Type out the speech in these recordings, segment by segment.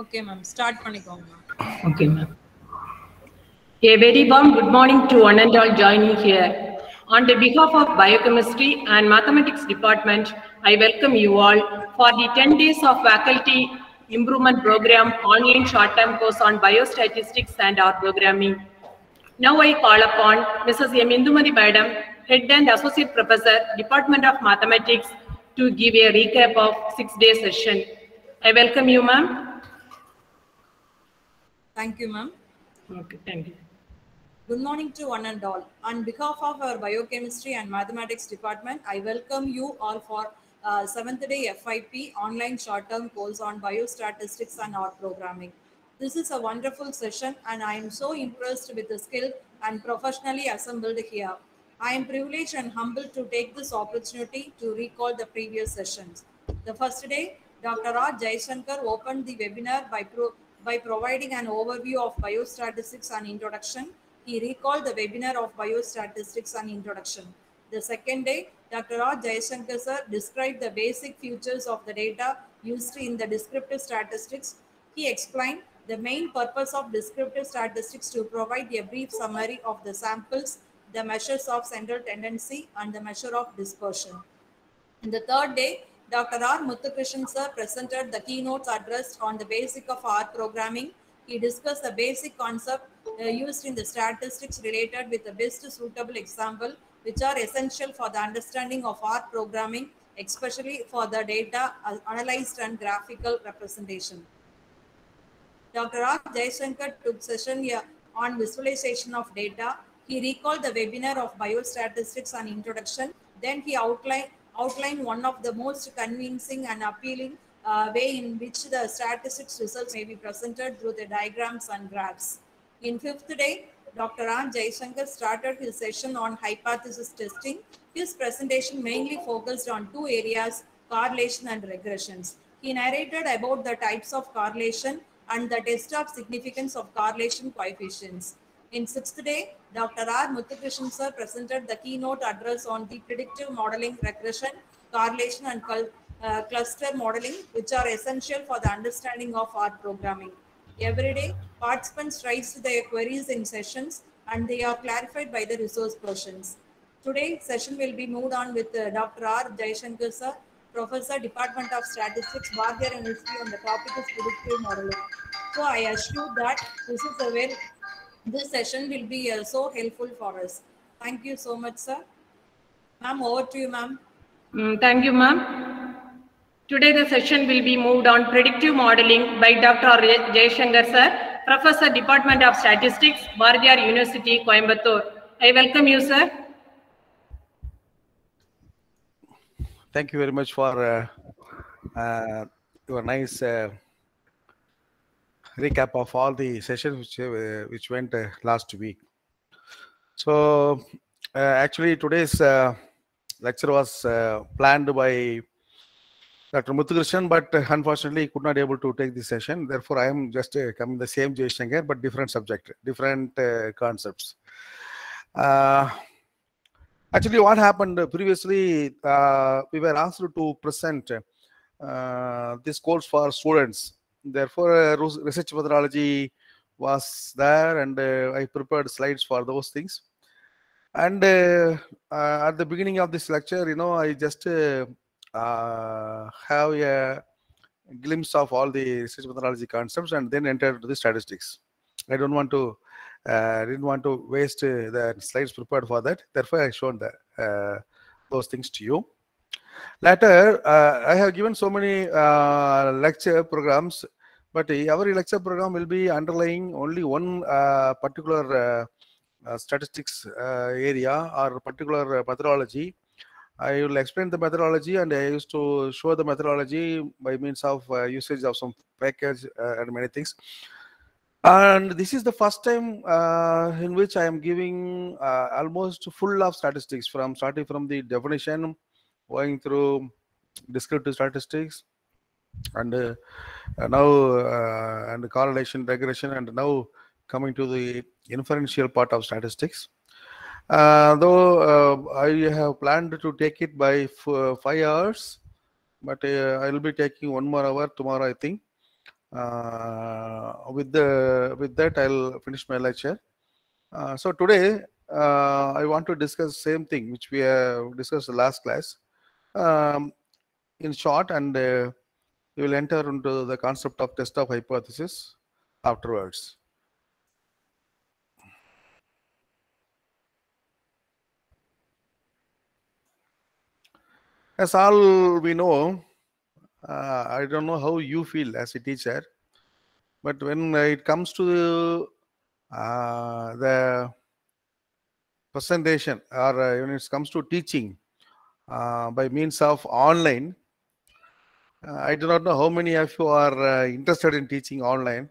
Okay, ma'am. Start பண்ணிக்கோங்க. Okay, ma'am. A very warm good morning to one and all joining here. On the behalf of Biochemistry and Mathematics Department, I welcome you all for the 10 days of Faculty Improvement Program online short-term course on Biostatistics and R Programming. Now I call upon Mrs. M. Indumari Madam, Head and Associate Professor, Department of Mathematics, to give a recap of 6-day session. I welcome you, ma'am. Thank you, ma'am. Okay, thank you. Good morning to one and all. On behalf of our Biochemistry and Mathematics Department, I welcome you all for 7th day FIP online short-term course on Biostatistics and R Programming. This is a wonderful session and I am so impressed with the skill and professionally assembled here. I am privileged and humbled to take this opportunity to recall the previous sessions. The first day, Dr. R. Jaishankar opened the webinar by providing an overview of biostatistics and introduction. He recalled the webinar of biostatistics and introduction. The second day, Dr. R. Jaishankar sir described the basic features of the data used in the descriptive statistics. He explained the main purpose of descriptive statistics to provide a brief summary of the samples, the measures of central tendency, and the measure of dispersion. In the third day, Dr. R. Muthukrishnan sir presented the keynotes addressed on the basic of R programming. He discussed the basic concept used in the statistics related with the best suitable example, which are essential for the understanding of R programming, especially for the data analyzed and graphical representation. Dr. R. Jaishankar took session on visualization of data. He recalled the webinar of biostatistics and introduction. Then he outlined one of the most convincing and appealing way in which the statistics results may be presented through the diagrams and graphs. In fifth day, Dr. R. Jaishankar started his session on hypothesis testing. His presentation mainly focused on two areas, correlation and regressions. He narrated about the types of correlation and the test of significance of correlation coefficients. In sixth day, Dr. R. Muthukrishnan sir presented the keynote address on the predictive modeling, regression, correlation, and cluster modeling, which are essential for the understanding of R programming. Every day, participants raise their queries in sessions and they are clarified by the resource persons. Today's session will be moved on with Dr. R. Jaishankar sir, Professor, Department of Statistics, Bardiyar University, on the topic is predictive modeling. So I assure that this session will be so helpful for us. Thank you so much, sir. Ma'am, over to you, ma'am. Thank you, ma'am. Today the session will be moved on predictive modeling by Dr. Jaishankar sir, Professor, Department of Statistics, Bardiyar University, Coimbatore. I welcome you, sir. Thank you very much for your nice recap of all the sessions which went last week. So actually today's lecture was planned by Dr. Muthukrishnan, but unfortunately he could not able to take the session. Therefore, I am just coming the same Jaishankar, but different subject, different concepts. Actually, what happened previously, we were asked to present this course for students. Therefore, research methodology was there, and I prepared slides for those things. And at the beginning of this lecture, I just have a glimpse of all the research methodology concepts and then enter into the statistics. I didn't want to waste the slides prepared for that. Therefore, I shown those things to you. Later, I have given so many lecture programs, but every lecture program will be underlying only one particular statistics area or particular methodology. I will explain the methodology, and I used to show the methodology by means of usage of some package and many things. And this is the first time in which I am giving almost full of statistics, starting from the definition, going through descriptive statistics, and now and correlation, regression, and now coming to the inferential part of statistics. Though I have planned to take it by 5 hours, but I will be taking 1 more hour tomorrow, I think. With that, I'll finish my lecture. So today, I want to discuss same thing which we have discussed the last class. In short, and we will enter into the concept of test of hypothesis afterwards. As all we know, I don't know how you feel as a teacher, but when it comes to the presentation, or when it comes to teaching by means of online, I do not know how many of you are interested in teaching online,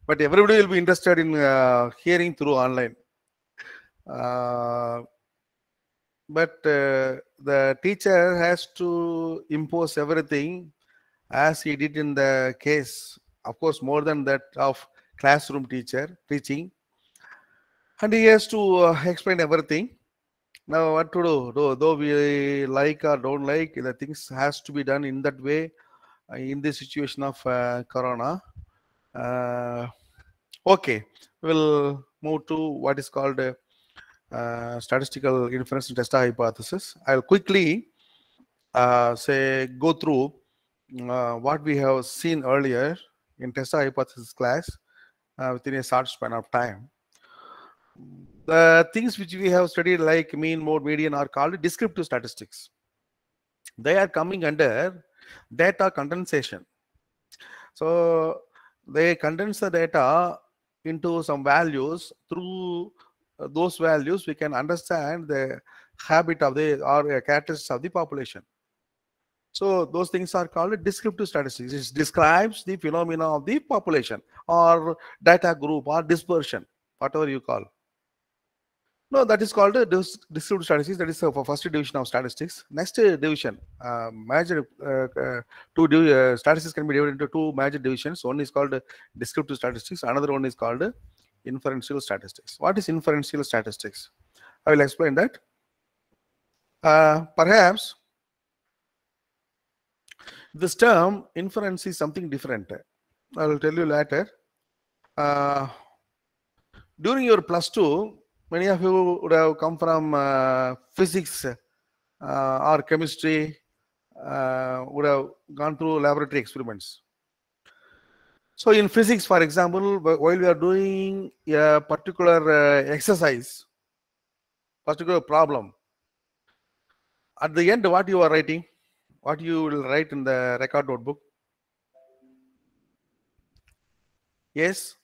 but everybody will be interested in hearing through online. But the teacher has to impose everything as he did in the case, of course, more than that of classroom teacher teaching. And he has to explain everything. Now, what to do? Though we like or don't like, the things has to be done in that way in the situation of Corona. Okay, we'll move to what is called statistical inference and test hypothesis. I'll quickly go through what we have seen earlier in test hypothesis class within a short span of time. The things which we have studied like mean, mode, median are called descriptive statistics. They are coming under data condensation. So they condense the data into some values. Through those values, we can understand the habit of the or characteristics of the population. So those things are called descriptive statistics. It describes the phenomena of the population or data group or dispersion, whatever you call. No, that is called descriptive statistics. That is for first division of statistics. Next division, major statistics can be divided into two major divisions. One is called descriptive statistics. Another one is called inferential statistics. What is inferential statistics? I will explain that. Perhaps this term inference is something different. I will tell you later. During your +2, many of you would have come from physics or chemistry, would have gone through laboratory experiments. So in physics, for example, while we are doing a particular exercise, particular problem, at the end, what you are writing, what you will write in the record notebook? Yes?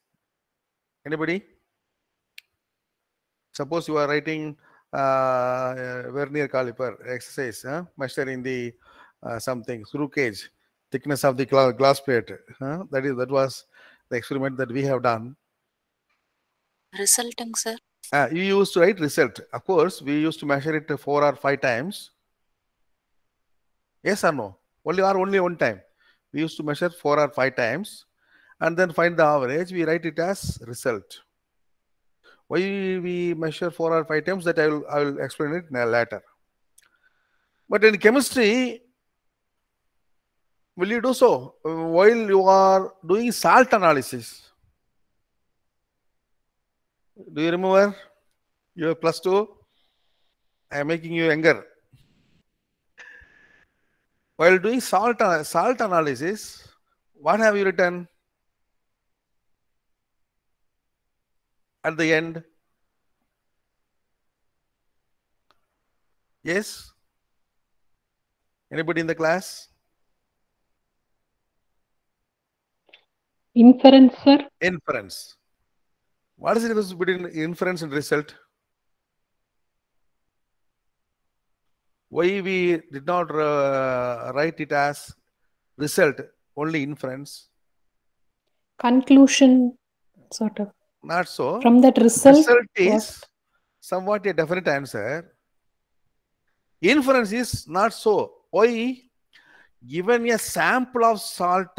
Anybody? Suppose you are writing vernier caliper exercise, measuring the something screw cage, thickness of the glass plate. That was the experiment that we have done. Resulting, sir. You used to write result. Of course, we used to measure it 4 or 5 times. Yes or no? Only one time. We used to measure 4 or 5 times and then find the average. We write it as result. Why we measure 4 or 5 times, that I will explain it later. But in chemistry, will you do so while you are doing salt analysis? Do you remember? You are +2. I am making you younger. While doing salt analysis, what have you written at the end? Yes? Anybody in the class? Inference, sir. Inference. What is the difference between inference and result? Why we did not write it as result, only inference? Conclusion, sort of. Not so. From that result is somewhat a definite answer. Inference is not so. Why? Given a sample of salt,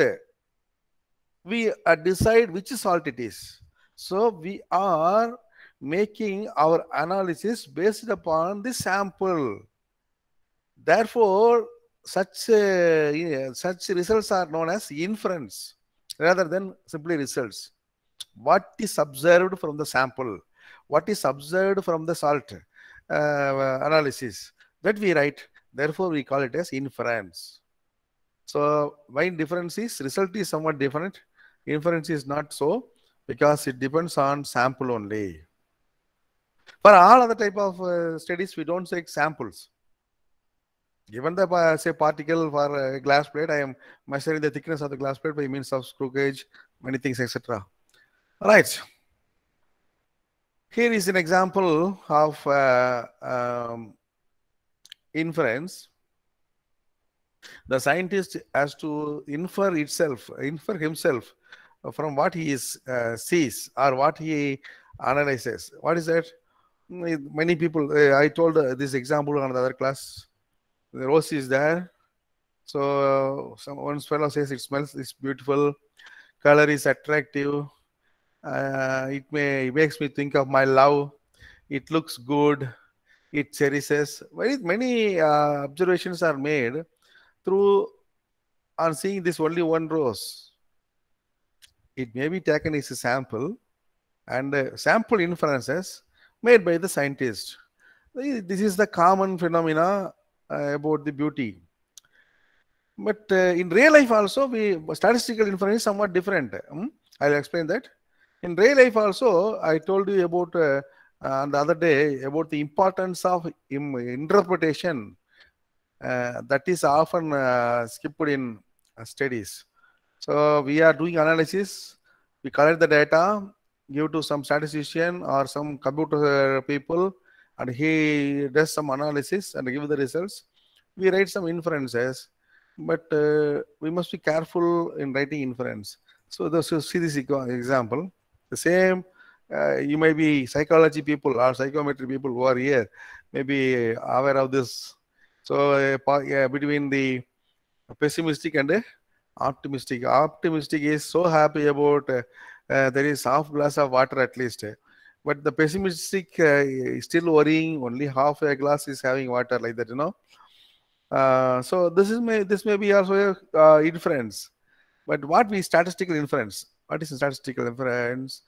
we decide which salt it is. So we are making our analysis based upon the sample. Therefore, such such results are known as inference rather than simply results. What is observed from the sample, what is observed from the salt analysis, that we write. Therefore, we call it as inference. So, why difference is result is somewhat different. Inference is not so because it depends on sample only. For all other type of studies, we don't take samples. Given the say particle for a glass plate, I am measuring the thickness of the glass plate by means of screw gauge, many things, etc. Right. Here is an example of inference. The scientist has to infer himself from what he sees or what he analyzes. What is that? Many people, I told this example on the other class. The rose is there. So one fellow says it smells, it's beautiful, color is attractive. It makes me think of my love. It looks good. It cherishes. Very many observations are made through on seeing this only one rose. It may be taken as a sample, and sample inferences made by the scientist. This is the common phenomena about the beauty. But in real life also, statistical inference is somewhat different. I'll explain that. In real life also, I told you about the other day about the importance of interpretation that is often skipped in studies. So we are doing analysis, we collect the data, give to some statistician or some computer people, and he does some analysis and give the results. We write some inferences, but we must be careful in writing inference. So see this example. The same, you may be psychology people or psychometry people who are here, may be aware of this. So between the pessimistic and optimistic. Optimistic is so happy about there is half glass of water at least. But the pessimistic is still worrying only half a glass is having water, like that, So this may be also inference. But what we statistical inference? What is statistical inference?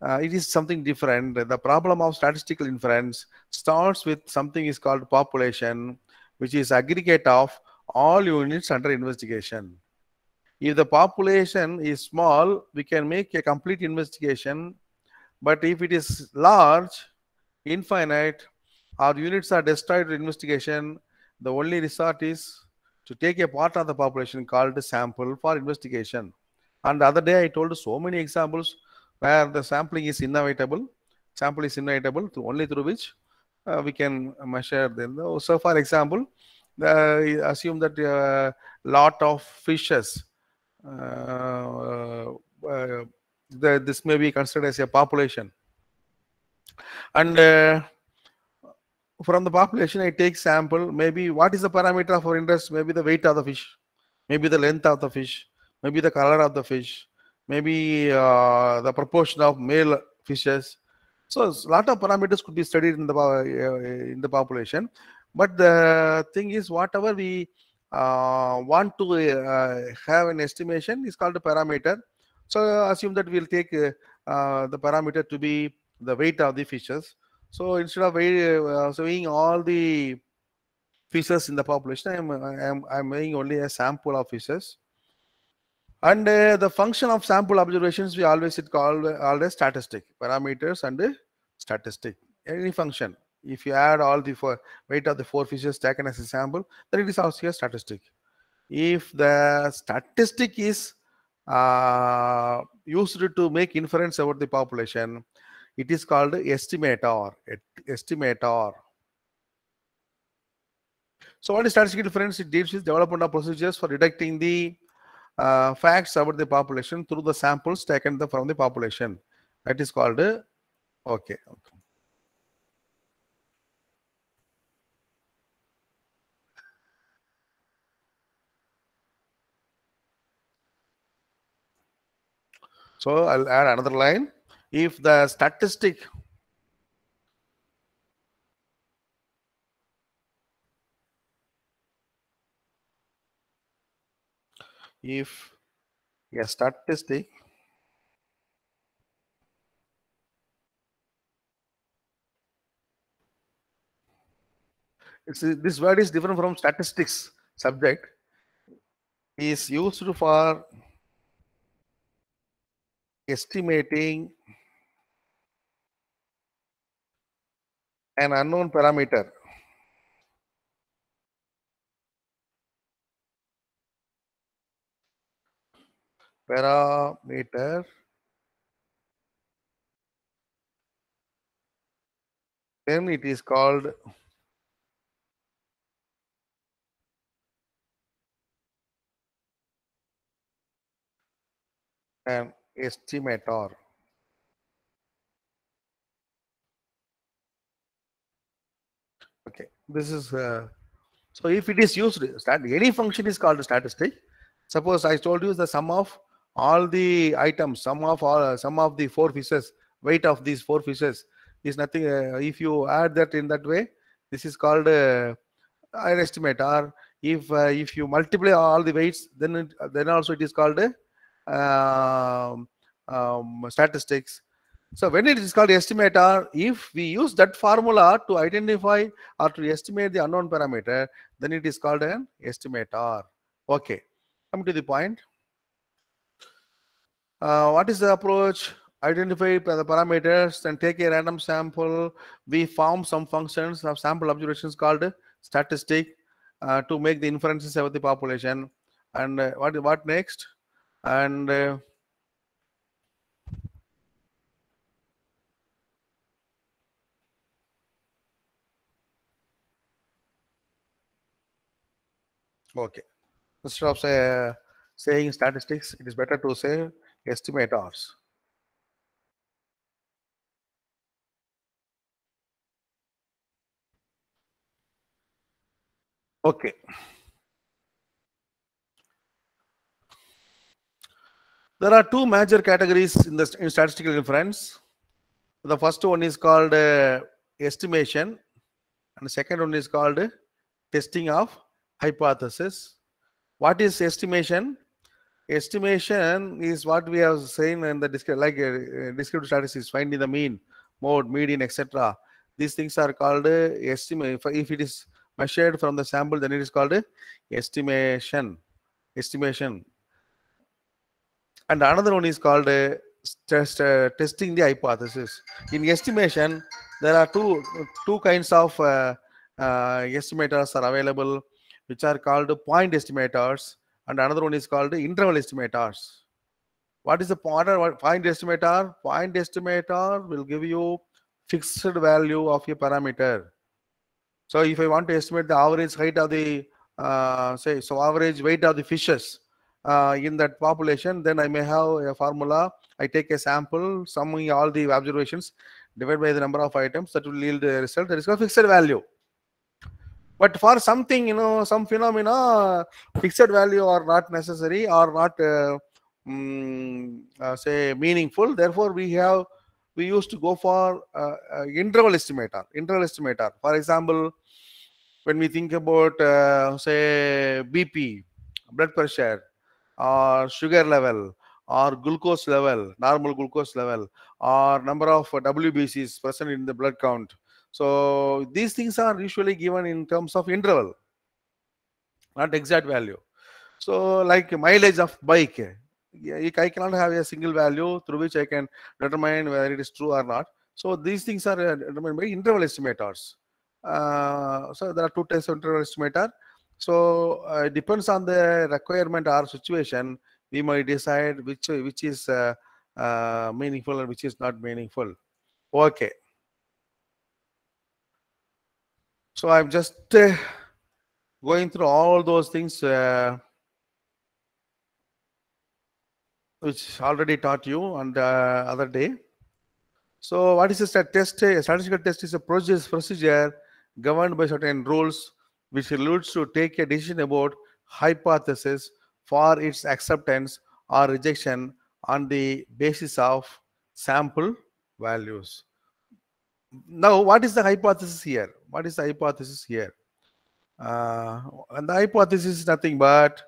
It is something different. The problem of statistical inference starts with something is called population, which is aggregate of all units under investigation. If the population is small, we can make a complete investigation. But if it is large, infinite, our units are destroyed in investigation, the only resort is to take a part of the population called sample for investigation. And the other day I told so many examples where the sampling is inevitable. Sample is inevitable only through which we can measure them. So for example, assume that a lot of fishes, this may be considered as a population. And from the population, I take sample. Maybe what is the parameter of our interest? Maybe the weight of the fish, maybe the length of the fish, maybe the color of the fish, maybe the proportion of male fishes. So a lot of parameters could be studied in the population. But the thing is, whatever we want to have an estimation is called a parameter. So assume that we'll take the parameter to be the weight of the fishes. So instead of weighing all the fishes in the population, I'm weighing only a sample of fishes. And the function of sample observations, we always call as statistic, parameters and statistic. Any function, if you add all the weight of the 4 fishes taken as a sample, then it is also a statistic. If the statistic is used to make inference about the population, it is called estimator. So what is statistical inference? It deals with development of procedures for detecting the facts about the population through the samples taken from the population. That is called okay. So I'll add another line. If the statistic if a statistic this word is different from statistics subject, is used for estimating an unknown parameter. Parameter, then it is called an estimator. Okay, this is so if it is used, any function is called a statistic. Suppose I told you the sum of all the items, sum of the four fishes, weight of these four fishes is nothing. If you add that in that way, this is called an estimator. If you multiply all the weights, then also it is called statistics. So when it is called estimator, if we use that formula to identify or to estimate the unknown parameter, then it is called an estimator. Okay, come to the point. What is the approach? Identify the parameters, then take a random sample. We form some functions of sample observations called statistic to make the inferences about the population. And what next? And okay, instead of saying statistics, it is better to say estimators. Okay. There are two major categories in statistical inference. The first one is called estimation, and the second one is called testing of hypothesis. What is estimation? Estimation is what we have seen in the descriptive statistics, finding the mean, mode, median, etc. These things are called estimate. If it is measured from the sample, then it is called estimation. And another one is called testing the hypothesis. In estimation, there are two kinds of estimators are available, which are called point estimators, and another one is called interval estimators. What is the point estimator? Point estimator will give you fixed value of a parameter. So if I want to estimate the average height of the average weight of the fishes in that population, then I may have a formula. I take a sample, summing all the observations, divided by the number of items, that will yield a result. That is a fixed value. But for something, some phenomena, fixed value are not necessary or not say meaningful. Therefore, we used to go for interval estimator. For example, when we think about say BP, blood pressure, or sugar level, or glucose level, normal glucose level, or number of WBCs present in the blood count. So these things are usually given in terms of interval, not exact value. So like mileage of bike, I cannot have a single value through which I can determine whether it is true or not. So these things are determined by interval estimators. So there are two types of interval estimator. So it depends on the requirement or situation, we might decide which is meaningful and which is not meaningful. Okay. So I'm just going through all those things which already taught you on the other day. So what is a test? A statistical test is a procedure governed by certain rules which alludes to take a decision about hypothesis for its acceptance or rejection on the basis of sample values. Now, what is the hypothesis here? What is the hypothesis here? And the hypothesis is nothing but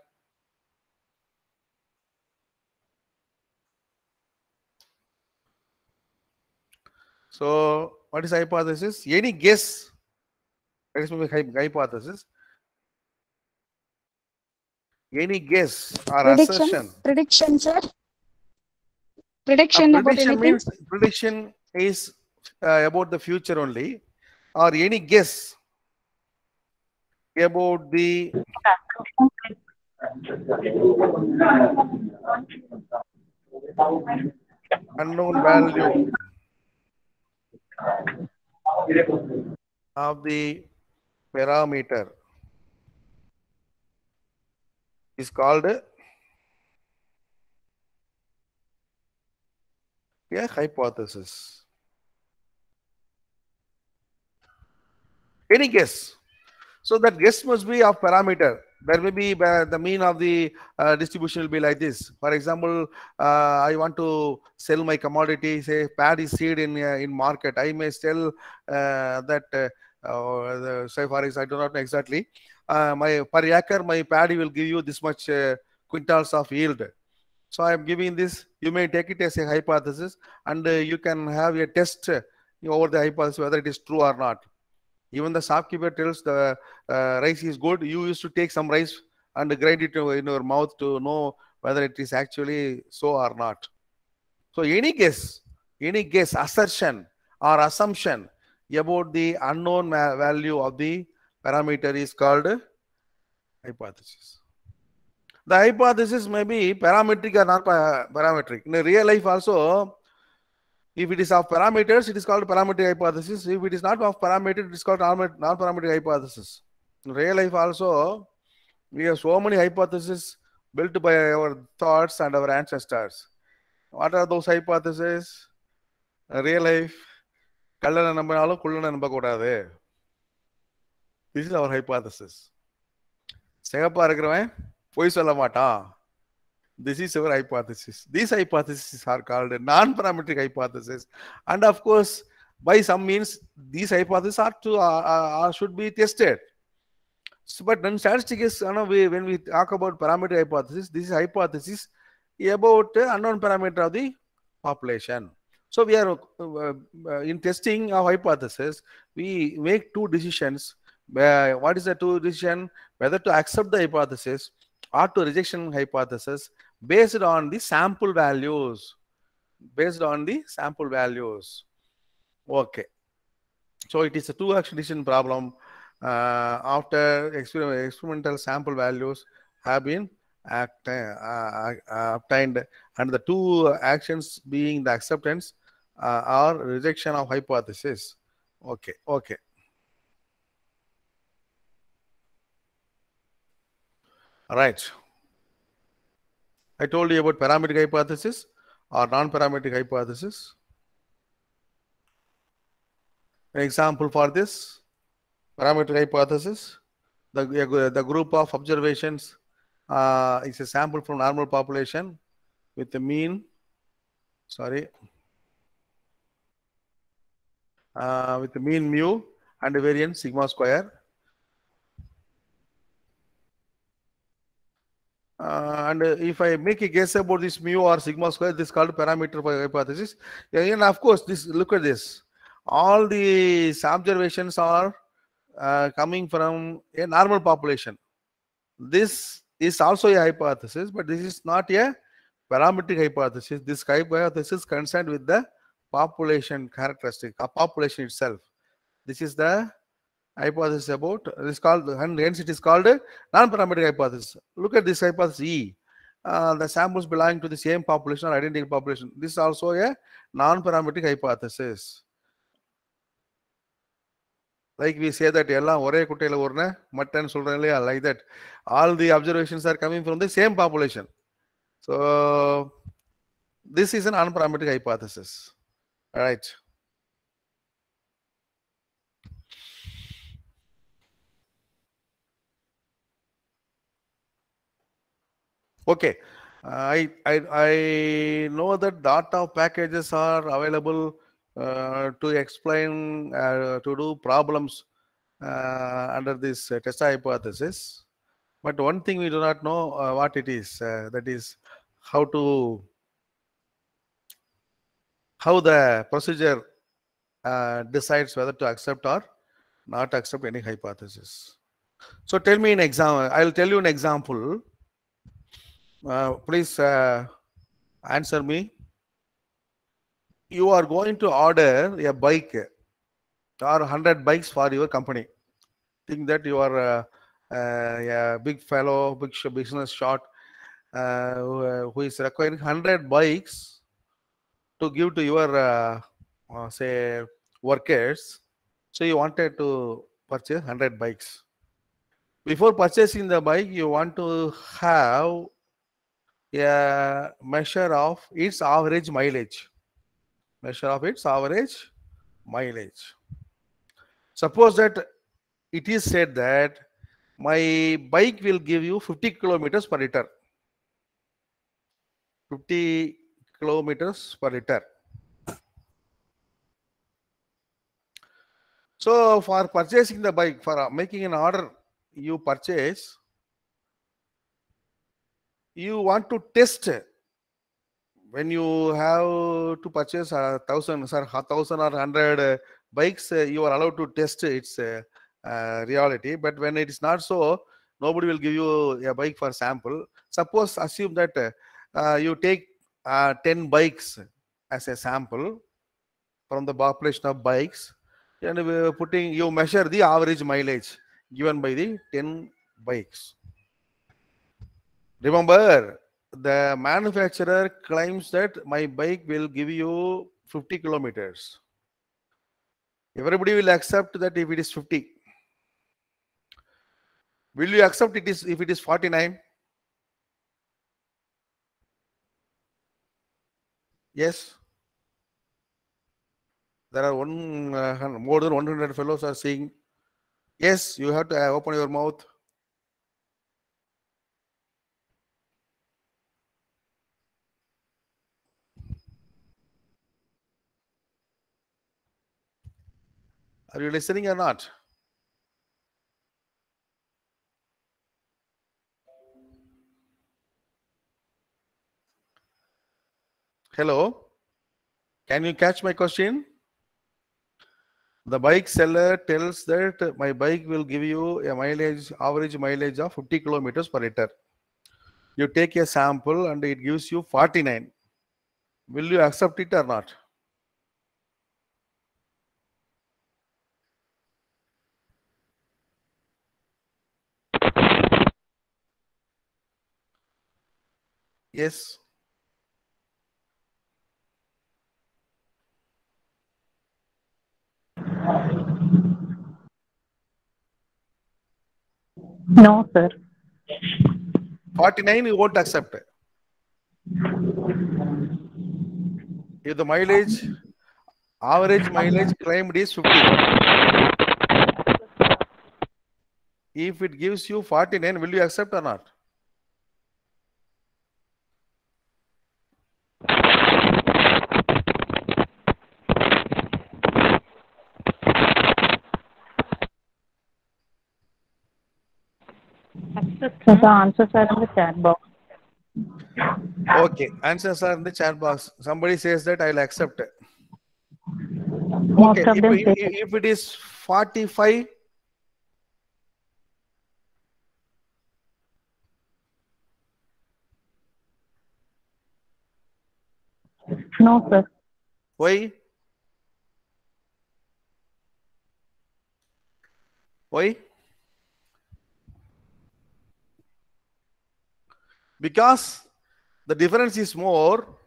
So what is hypothesis? Any guess? That is my hypothesis. Any guess or assertion? Prediction, sir. Prediction about Prediction anything. means prediction is about the future only, or any guess about the unknown value of the parameter is called a hypothesis. Any guess? So that guess must be of parameter. There may be the mean of the distribution will be like this. For example, I want to sell my commodity, say paddy seed in market. I may sell that say for example, I do not know exactly. My per acre, my paddy will give you this much quintals of yield. So I am giving this. You may take it as a hypothesis, and you can have a test over the hypothesis whether it is true or not. Even the shopkeeper tells the rice is good. You used to take some rice and grind it in your mouth to know whether it is actually so or not. So any guess, assertion or assumption about the unknown value of the parameter is called hypothesis. The hypothesis may be parametric or not parametric. In real life also, if it is of parameters, it is called parametric hypothesis. If it is not of parameter, it is called non-parametric hypothesis. In real life also, we have so many hypotheses built by our thoughts and our ancestors. What are those hypotheses? In real life, kallana nambanalum kullana nambakudadhu. This is our hypothesis. Segappa irukkravan poi solla maatan. This is our hypothesis. These hypotheses are called non-parametric hypothesis, and of course, by some means, these hypotheses should be tested. So, but in statistics, when we talk about parametric hypothesis, this is hypothesis about unknown parameter of the population. So we are in testing of hypothesis, we make two decisions. What is the two decision? Whether to accept the hypothesis or to rejection hypothesis based on the sample values. Okay. So it is a two-action decision problem. After experimental sample values have been obtained, and the two actions being the acceptance or rejection of hypothesis. Okay. All right. I told you about parametric hypothesis or non-parametric hypothesis. An example for this parametric hypothesis, the group of observations is a sample from normal population with the mean, with the mean mu and the variance sigma square. And if I make a guess about this mu or sigma square, this is called parameter hypothesis. And of course, look at this. All these observations are coming from a normal population. This is also a hypothesis, but this is not a parametric hypothesis. This hypothesis is concerned with the population characteristic, population itself. This is the hypothesis about, this called, and hence it is called a non-parametric hypothesis. Look at this hypothesis E. The samples belonging to the same population or identical population. This is also a non-parametric hypothesis. Like we say that like that, all the observations are coming from the same population. So this is an unparametric hypothesis. All right. Okay, I know that data packages are available to explain, to do problems under this test hypothesis. But one thing we do not know what it is. That is how the procedure decides whether to accept or not accept any hypothesis. So tell me an example. I'll tell you an example. Please answer me. You are going to order a bike or 100 bikes for your company. Think that you are a big fellow, big business shot who is requiring 100 bikes to give to your say workers. So you wanted to purchase 100 bikes. Before purchasing the bike, you want to have a measure of its average mileage. Measure of its average mileage. Suppose that it is said that my bike will give you 50 kilometers per liter. 50 kilometers per liter. So for purchasing the bike, for making an order, you purchase, you want to test. When you have to purchase 1,000 or 100 bikes, you are allowed to test its reality. But when it is not so, nobody will give you a bike for sample. Suppose, assume that you take 10 bikes as a sample from the population of bikes, and you measure the average mileage given by the 10 bikes. Remember, the manufacturer claims that my bike will give you 50 kilometers. Everybody will accept that if it is 50. Will you accept it if it is 49? Yes. There are more than 100 fellows are saying yes. You have to open your mouth. Are you listening or not? Hello? Can you catch my question? The bike seller tells that my bike will give you a mileage, average mileage of 50 kilometers per liter. You take a sample and it gives you 49. Will you accept it or not? Yes. No, sir. 49 you won't accept it. If the mileage, average mileage claimed is 50. If it gives you 49, will you accept or not? So the answers are in the chat box. Okay, answers are in the chat box. Somebody says that I'll accept it. Most Okay, of them say if it is 45, no, sir. why? Why? Because the difference is more,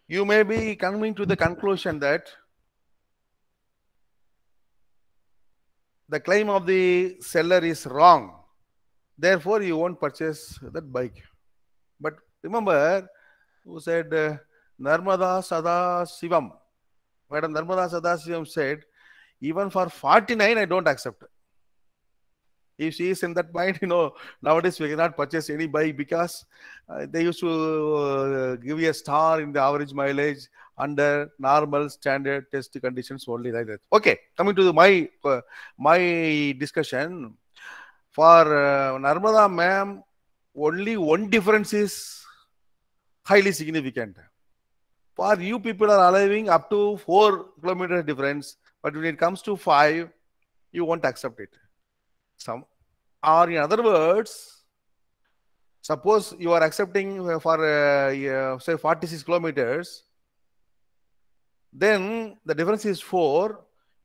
you may be coming to the conclusion that the claim of the seller is wrong. Therefore, you won't purchase that bike. But remember, who said Narmada Sada Sivam? Madam Narmada Sada Sivam said, even for 49, I don't accept. If she is in that mind, nowadays we cannot purchase any bike because they used to give you a star in the average mileage under normal standard test conditions only like that. Okay, coming to my discussion. For Narmada ma'am, only one difference is highly significant. For you people are allowing up to 4 kilometers difference, but when it comes to 5, you won't accept it. Some, or in other words, suppose you are accepting for say 46 kilometers, then the difference is 4.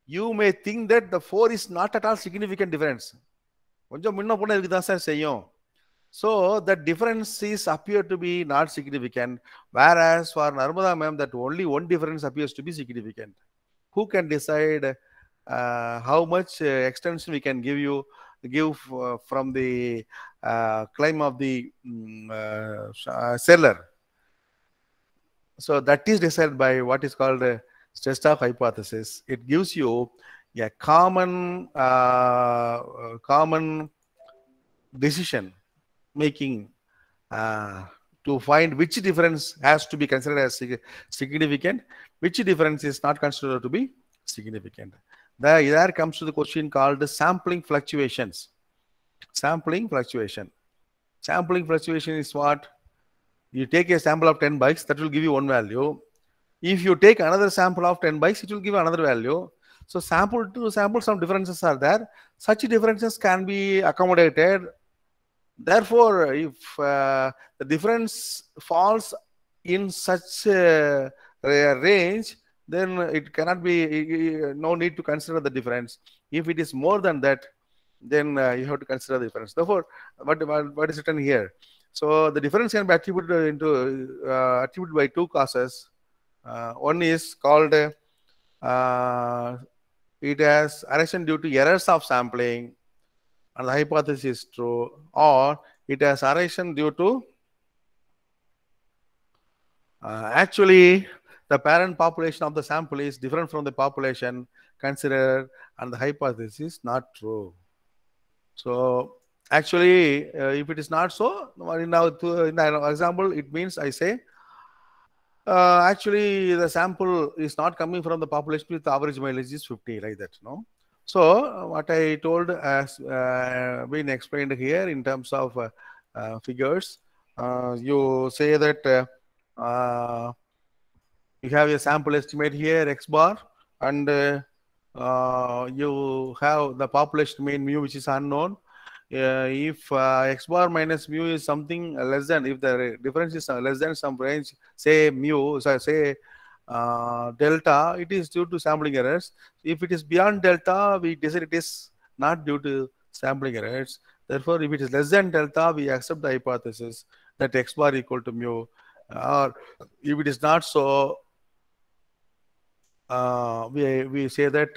You may think that the 4 is not at all significant difference. So the difference is appear to be not significant, whereas for Narmada ma'am, that only one difference appears to be significant. Who can decide how much extension we can give from the claim of the seller? So that is decided by what is called a test-off hypothesis. It gives you a common decision making to find which difference has to be considered as significant, which difference is not considered to be significant. There comes to the question called sampling fluctuations. Sampling fluctuation. Sampling fluctuation is what? You take a sample of 10 bikes, that will give you one value. If you take another sample of 10 bikes, it will give another value. So sample to sample, some differences are there. Such differences can be accommodated. Therefore, if the difference falls in such a range, then it cannot be, no need to consider the difference. If it is more than that, then you have to consider the difference. Therefore, what is written here? So the difference can be attributed by two causes. One is called it has arisen due to errors of sampling, and the hypothesis is true, or it has arisen due to actually the parent population of the sample is different from the population considered, and the hypothesis is not true. So actually, if it is not so, in our example, it means I say actually the sample is not coming from the population with the average mileage is 50, like that, no? So what I told has been explained here in terms of figures. You say that you have a sample estimate here, x bar, and you have the population mean mu, which is unknown. If x bar minus mu is something less than, if the difference is less than some range, say mu, so say delta, it is due to sampling errors. If it is beyond delta, we decide it is not due to sampling errors. Therefore, if it is less than delta, we accept the hypothesis that x bar equal to mu. Or if it is not so, we say that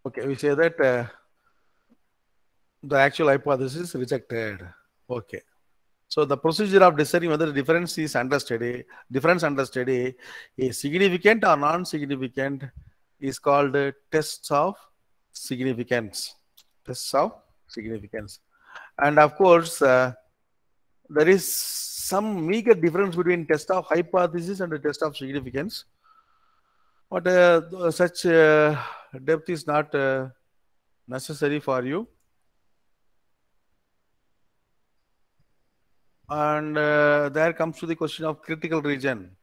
okay, we say that the actual hypothesis is rejected. Okay. So the procedure of deciding whether the difference is understudy is significant or non-significant is called tests of significance. Tests of significance. And of course, there is some meager difference between test of hypothesis and the test of significance. But such depth is not necessary for you. And there comes to the question of critical region.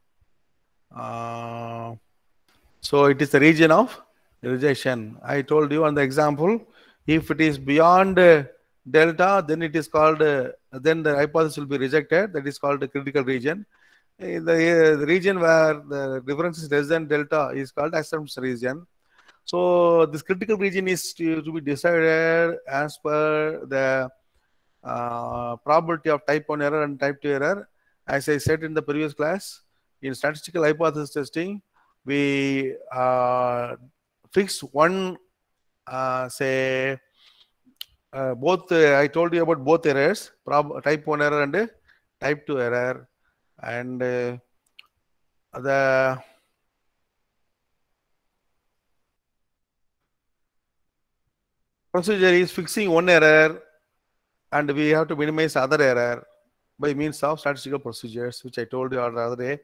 So it is the region of rejection. I told you on the example, if it is beyond delta, then it is called, then the hypothesis will be rejected. That is called the critical region. The region where the difference is less than delta is called acceptance region. So this critical region is to be decided as per the probability of type 1 error and type 2 error. As I said in the previous class, in statistical hypothesis testing, we fix one, say, both, I told you about both errors, type 1 error and type 2 error. And the procedure is fixing one error, and we have to minimize other error by means of statistical procedures, which I told you the other day.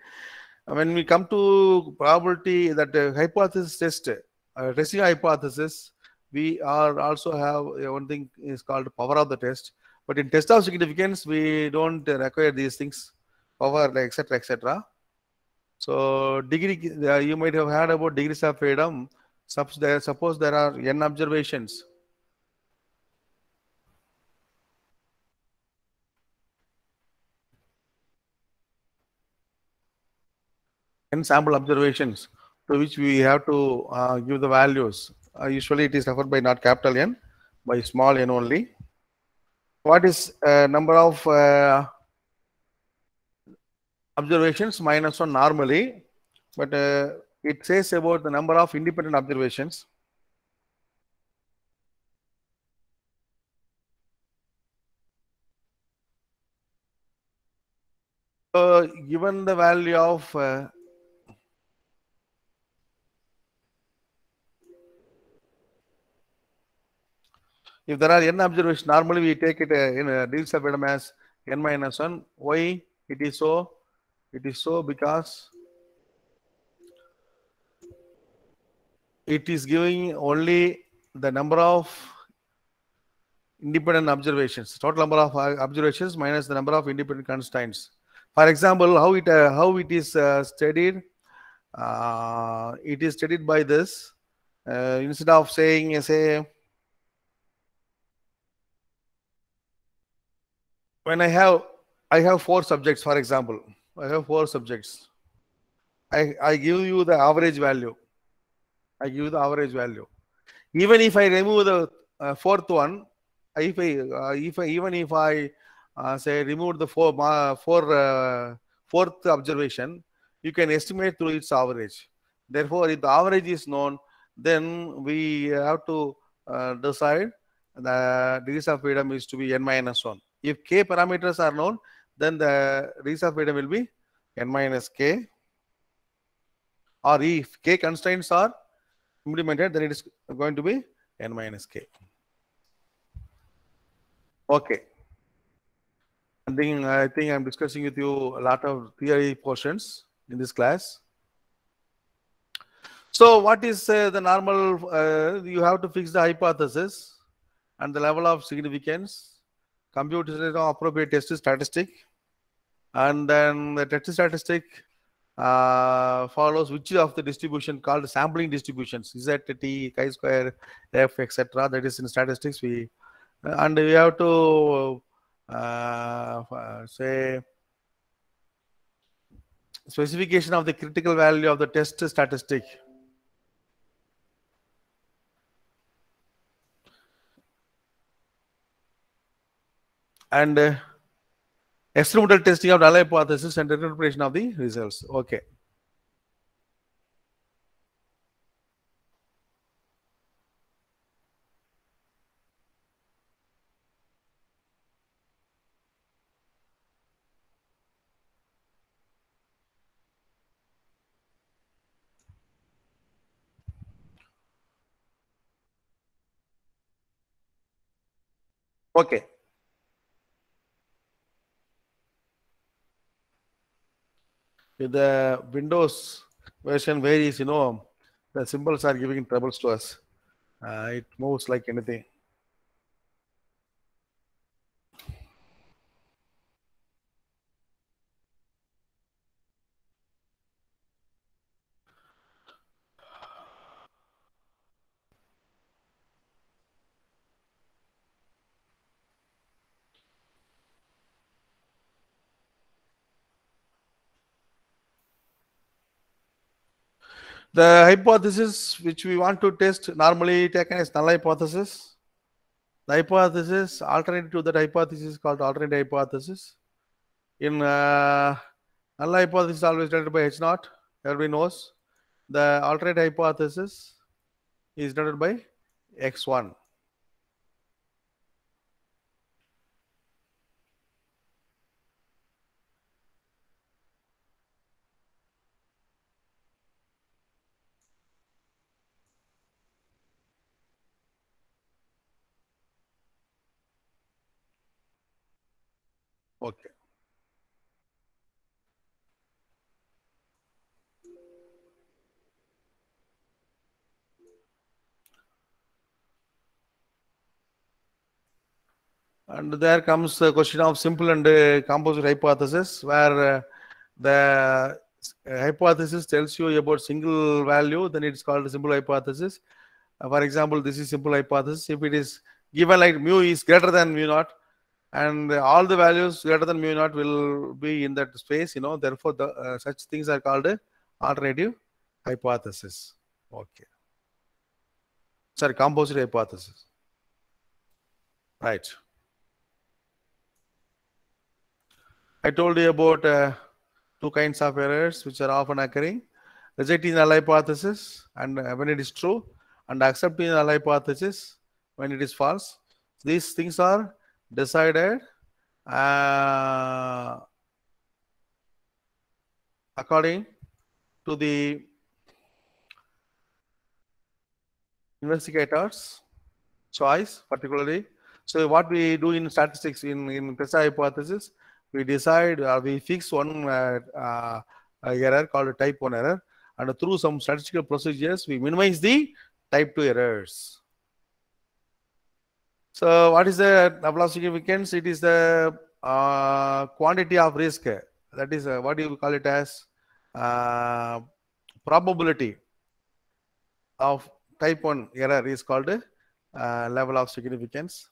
when we come to probability that hypothesis test, testing hypothesis, we are also have one thing is called power of the test. But in test of significance, we don't require these things, power, etc., etc. So degree, you might have heard about degrees of freedom. Suppose there are n observations. N sample observations to which we have to give the values. Usually it is referred by not capital N, by small n only. What is number of observations? Minus 1 normally, but it says about the number of independent observations. So given the value of if there are n observations, normally we take it in degrees of freedom as n minus 1. Why it is so? It is so because it is giving only the number of independent observations, total number of observations minus the number of independent constraints. For example, how it is studied? It is studied by this. Instead of saying, say, when I have 4 subjects, for example, I have 4 subjects. I give you the average value. I give you the average value. Even if I remove the fourth one, even if I say remove the fourth observation, you can estimate through its average. Therefore, if the average is known, then we have to decide the degrees of freedom is to be n minus 1. If k parameters are known, then the degrees of freedom will be n minus k. Or if k constraints are implemented, then it is going to be n minus k. Okay. I think I'm discussing with you a lot of theory portions in this class. So what is the normal? You have to fix the hypothesis and the level of significance, compute appropriate test statistic, and then the test statistic follows which of the distribution called sampling distributions, z, t, chi-square, f, etc. That is in statistics. And we have to say specification of the critical value of the test statistic. And experimental testing of null hypothesis and interpretation of the results. Okay. Okay. If the Windows version varies, the symbols are giving troubles to us. It moves like anything. The hypothesis which we want to test normally taken as null hypothesis. The hypothesis alternative to that hypothesis is called alternate hypothesis. In null hypothesis always denoted by H naught, everybody knows. The alternate hypothesis is denoted by X1. Okay. And there comes the question of simple and composite hypothesis, where the hypothesis tells you about single value, then it's called a simple hypothesis. For example, this is simple hypothesis. If it is given like mu is greater than mu naught, and all the values greater than mu naught will be in that space, therefore the such things are called alternative hypothesis. Okay. Sorry, composite hypothesis. Right. I told you about two kinds of errors which are often occurring: rejecting null hypothesis and when it is true, and accepting null hypothesis when it is false. These things are decided according to the investigator's choice, particularly. So what we do in statistics in test hypothesis, we decide we fix one error called type 1 error, and through some statistical procedures we minimize the type 2 errors. So what is the level of significance? It is the quantity of risk. That is what do you call it as probability of type 1 error is called level of significance.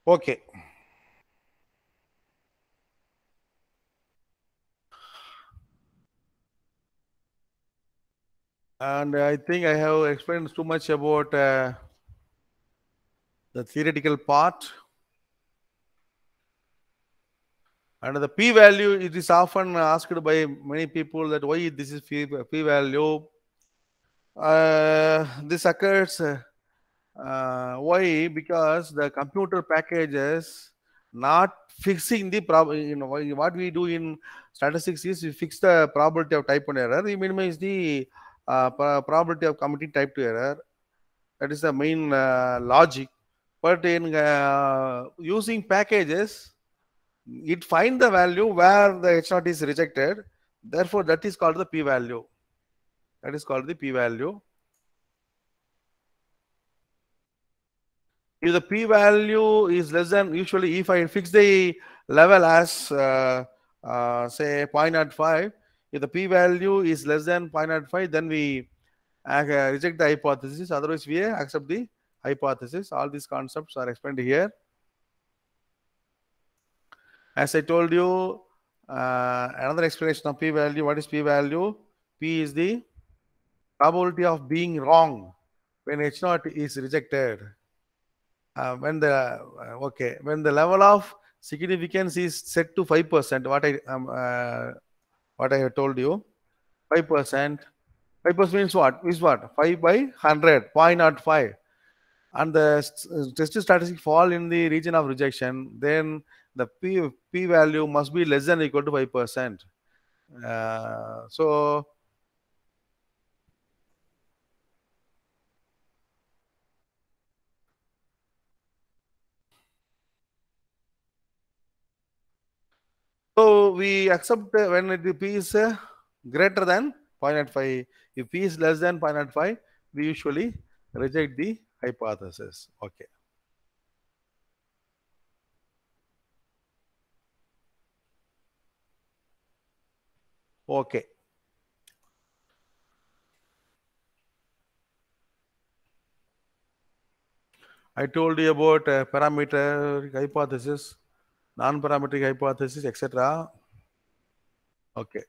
Okay. And I think I have explained too much about the theoretical part. And the p-value, it is often asked by many people that why this is p-value. This occurs why? Because the computer packages not fixing the problem. What we do in statistics is we fix the probability of type 1 error, we minimize the probability of committing type 2 error. That is the main logic. But in using packages, it finds the value where the H0 is rejected. Therefore, that is called the p-value. That is called the p-value. If the p-value is less than, usually if I fix the level as say 0.05, if the p-value is less than 0.05, then we reject the hypothesis. Otherwise, we accept the hypothesis. All these concepts are explained here. As I told you, another explanation of p-value. What is p-value? P is the probability of being wrong when H0 is rejected. When the level of significance is set to 5%, what I have told you, 5%. 5% means what? Is what? 5 by 100, 0.05. And the test statistic fall in the region of rejection, then the p value must be less than or equal to 5%. So we accept when the p is greater than 0.05. If p is less than 0.05, we usually reject the hypothesis. Okay. Okay. I told you about parametric hypothesis, non-parametric hypothesis, etc. Okay.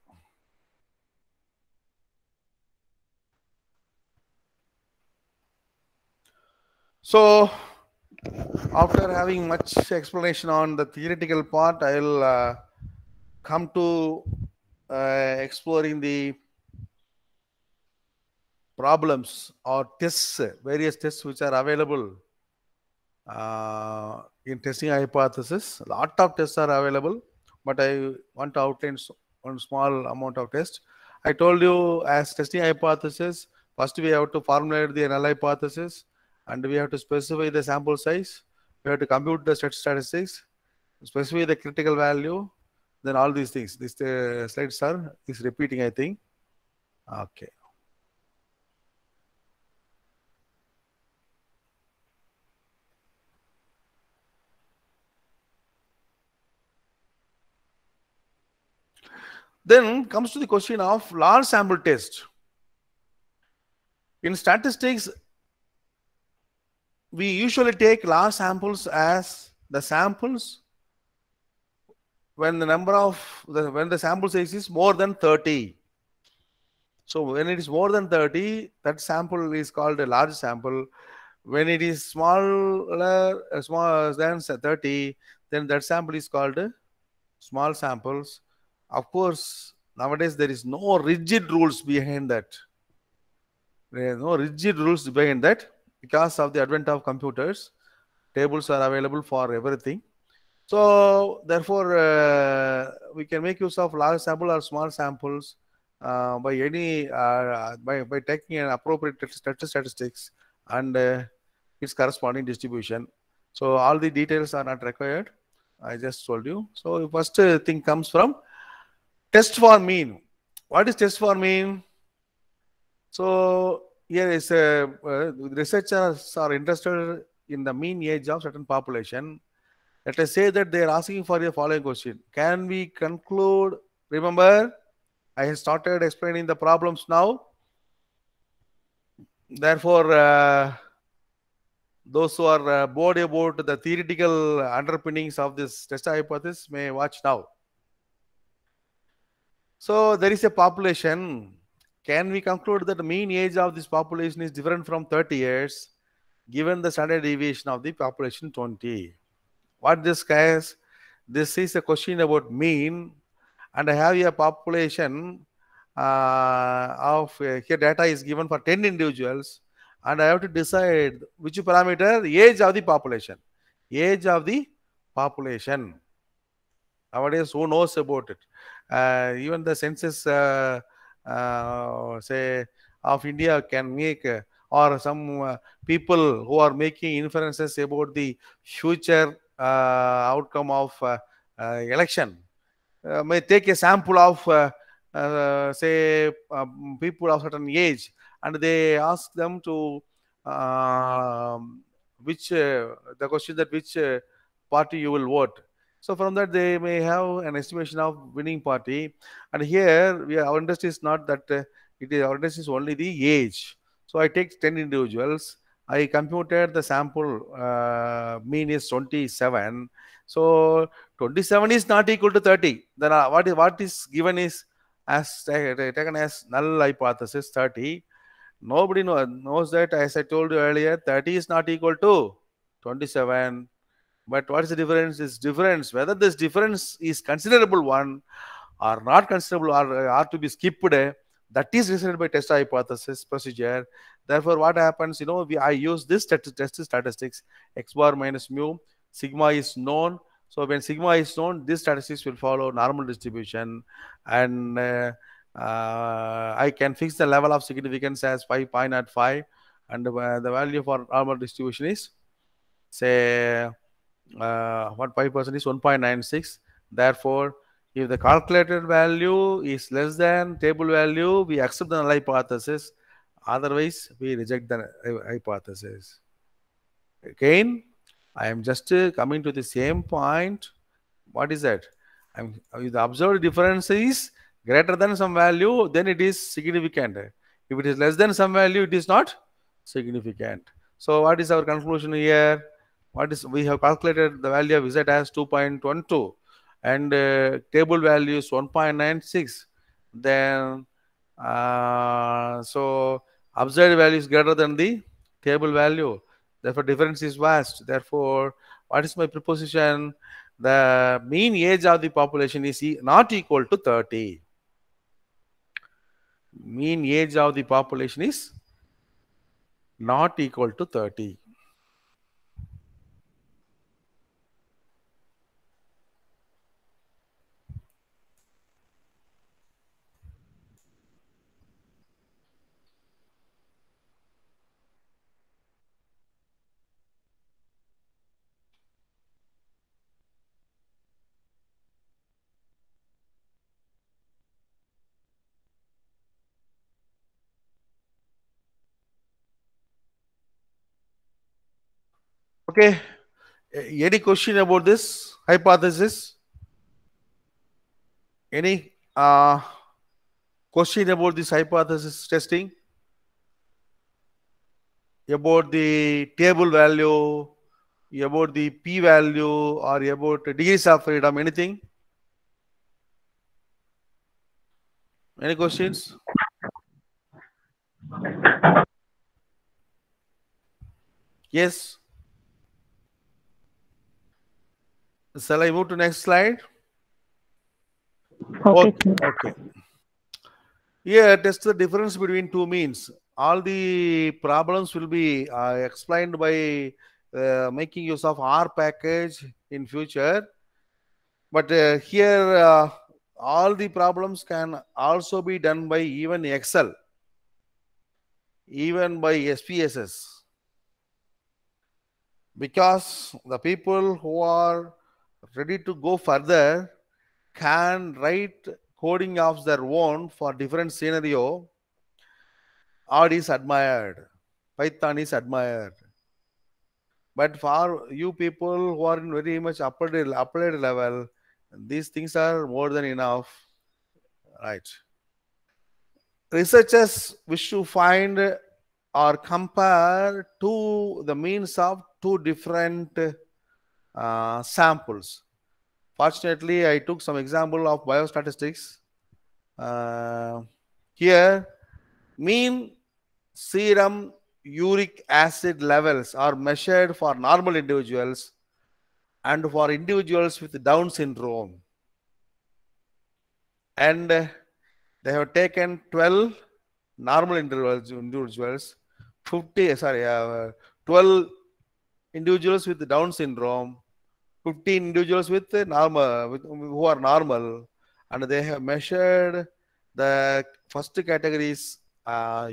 So, after having much explanation on the theoretical part, I'll come to exploring the problems or tests, various tests which are available in testing hypothesis. A lot of tests are available, but I want to outline one small amount of test. I told you as testing hypothesis, first we have to formulate the null hypothesis, and we have to specify the sample size. We have to compute the statistics, specify the critical value, then all these things. These slides are is repeating, I think. Okay. Then comes to the question of large sample test. In statistics, we usually take large samples as the samples when the number of when the sample size is more than 30. So when it is more than 30, that sample is called a large sample. When it is smaller than 30, then that sample is called small samples. Of course, nowadays there is no rigid rules behind that. There are no rigid rules behind that because of the advent of computers. Tables are available for everything. So therefore, we can make use of large sample or small samples by any by taking an appropriate statistics and its corresponding distribution. So all the details are not required. I just told you. So first thing comes from test for mean. What is test for mean? So here is researchers are interested in the mean age of certain population. Let us say that they are asking for the following question. Can we conclude? Remember, I have started explaining the problems now. Therefore, those who are bored about the theoretical underpinnings of this test hypothesis may watch now. So there is a population. Can we conclude that the mean age of this population is different from 30 years given the standard deviation of the population 20? What this guys? This is a question about mean, and I have a population of here data is given for 10 individuals, and I have to decide which parameter, age of the population. Age of the population. Nowadays, who knows about it? Even the census, say, of India can make, or some people who are making inferences about the future outcome of election may take a sample of, say, people of certain age, and they ask them to the question that which party you will vote. So from that they may have an estimation of winning party. And here our interest is not that our interest is only the age. So I take 10 individuals. I computed the sample mean is 27. So 27 is not equal to 30. Then what is given is as taken as null hypothesis 30. Nobody knows that, as I told you earlier, 30 is not equal to 27. But what is the difference? Is difference whether this difference is considerable one or not considerable or are to be skipped. That is decided by test hypothesis procedure. Therefore, what happens? I use this test statistics x bar minus mu. Sigma is known. So when sigma is known, this statistics will follow normal distribution, and I can fix the level of significance as 5.05, and the value for normal distribution is, say, what 5% is 1.96. Therefore, if the calculated value is less than table value, we accept the null hypothesis. Otherwise, we reject the hypothesis. Again, I am just coming to the same point. What is that? If the observed difference is greater than some value, then it is significant. If it is less than some value, it is not significant. So what is our conclusion here? We have calculated the value of z as 2.12 and table value is 1.96. Then so observed value is greater than the table value. Therefore, difference is vast. Therefore, what is my proposition? The mean age of the population is not equal to 30. Mean age of the population is not equal to 30. Okay. Any question about this hypothesis? Any question about this hypothesis testing? About the table value, about the p-value, or about degrees of freedom, anything? Any questions? Yes. Shall I move to next slide? Okay, sir. Okay. Here, test the difference between two means. All the problems will be explained by making use of R package in future. But here, all the problems can also be done by even Excel, even by SPSS. Because the people who are ready to go further can write coding of their own for different scenario. R is admired, Python is admired. But for you people who are in very much applied level, these things are more than enough, right? Researchers wish to find or compare the means of two different samples. Fortunately, I took some example of biostatistics. Here, mean serum uric acid levels are measured for normal individuals and for individuals with Down syndrome. And they have taken 12 normal individuals, 12 individuals with Down syndrome, 15 individuals with who are normal, and they have measured the first categories. So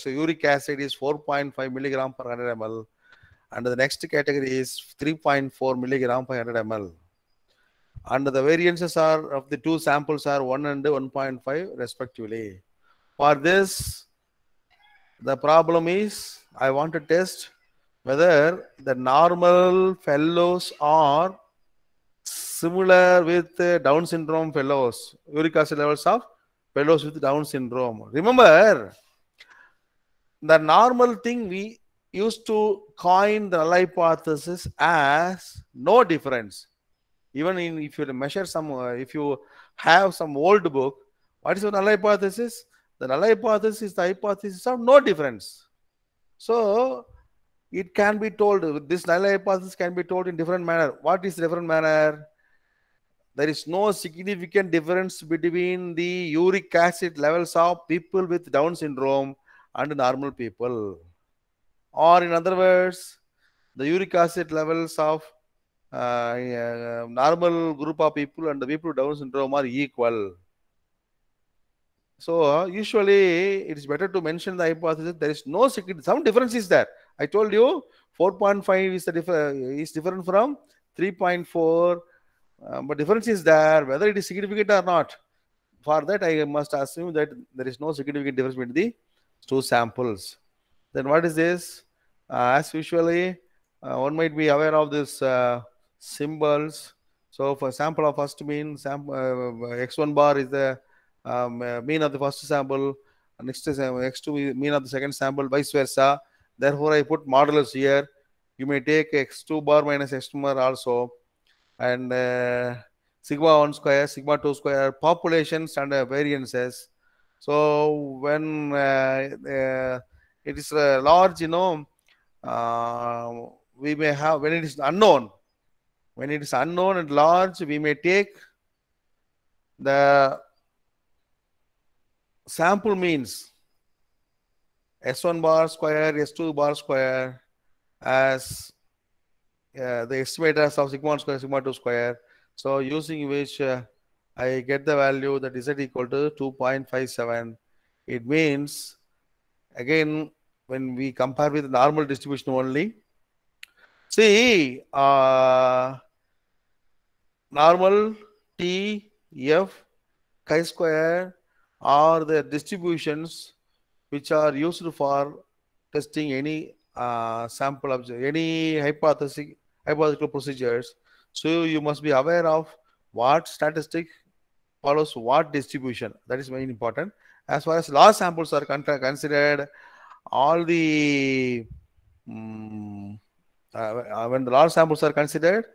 uric acid is 4.5 milligram per 100 ml, and the next category is 3.4 milligram per 100 ml. And the variances are of the two samples are 1 and 1.5 respectively. For this, the problem is I want to test whether the normal fellows are similar with Down syndrome fellows, uric acid levels of fellows with Down syndrome. Remember, the normal thing we used to coin the null hypothesis as no difference. Even if you measure some, if you have some old book, what is the null hypothesis? The null hypothesis is the hypothesis of no difference. So it can be told, this null hypothesis can be told in different manner. What is different manner? There is no significant difference between the uric acid levels of people with Down syndrome and normal people. Or in other words, the uric acid levels of normal group of people and the people with Down syndrome are equal. So usually it is better to mention the hypothesis. There is no some difference is there. I told you 4.5 is is different from 3.4, but difference is there. Whether it is significant or not, for that I must assume that there is no significant difference between the two samples. Then what is this? As usually, one might be aware of this symbols. So for sample of first mean, x1 bar is the mean of the first sample, next is x2 mean of the second sample, vice versa. Therefore, I put modulus here. You may take x2 bar minus x2 bar also, and sigma 1 square, sigma 2 square, populations and variances. So when it is large, we may have, when it is unknown. When it is unknown and large, we may take the sample means S1 bar square, S2 bar square as the estimators of sigma 1 square, sigma 2 square. So using which I get the value that is equal to 2.57. It means, again, when we compare with normal distribution only, see, normal T, F, chi-square are the distributions which are used for testing any sample observation, any hypothetical procedures. So you must be aware of what statistic follows what distribution. That is very important. As far as large samples are considered, all the when the large samples are considered,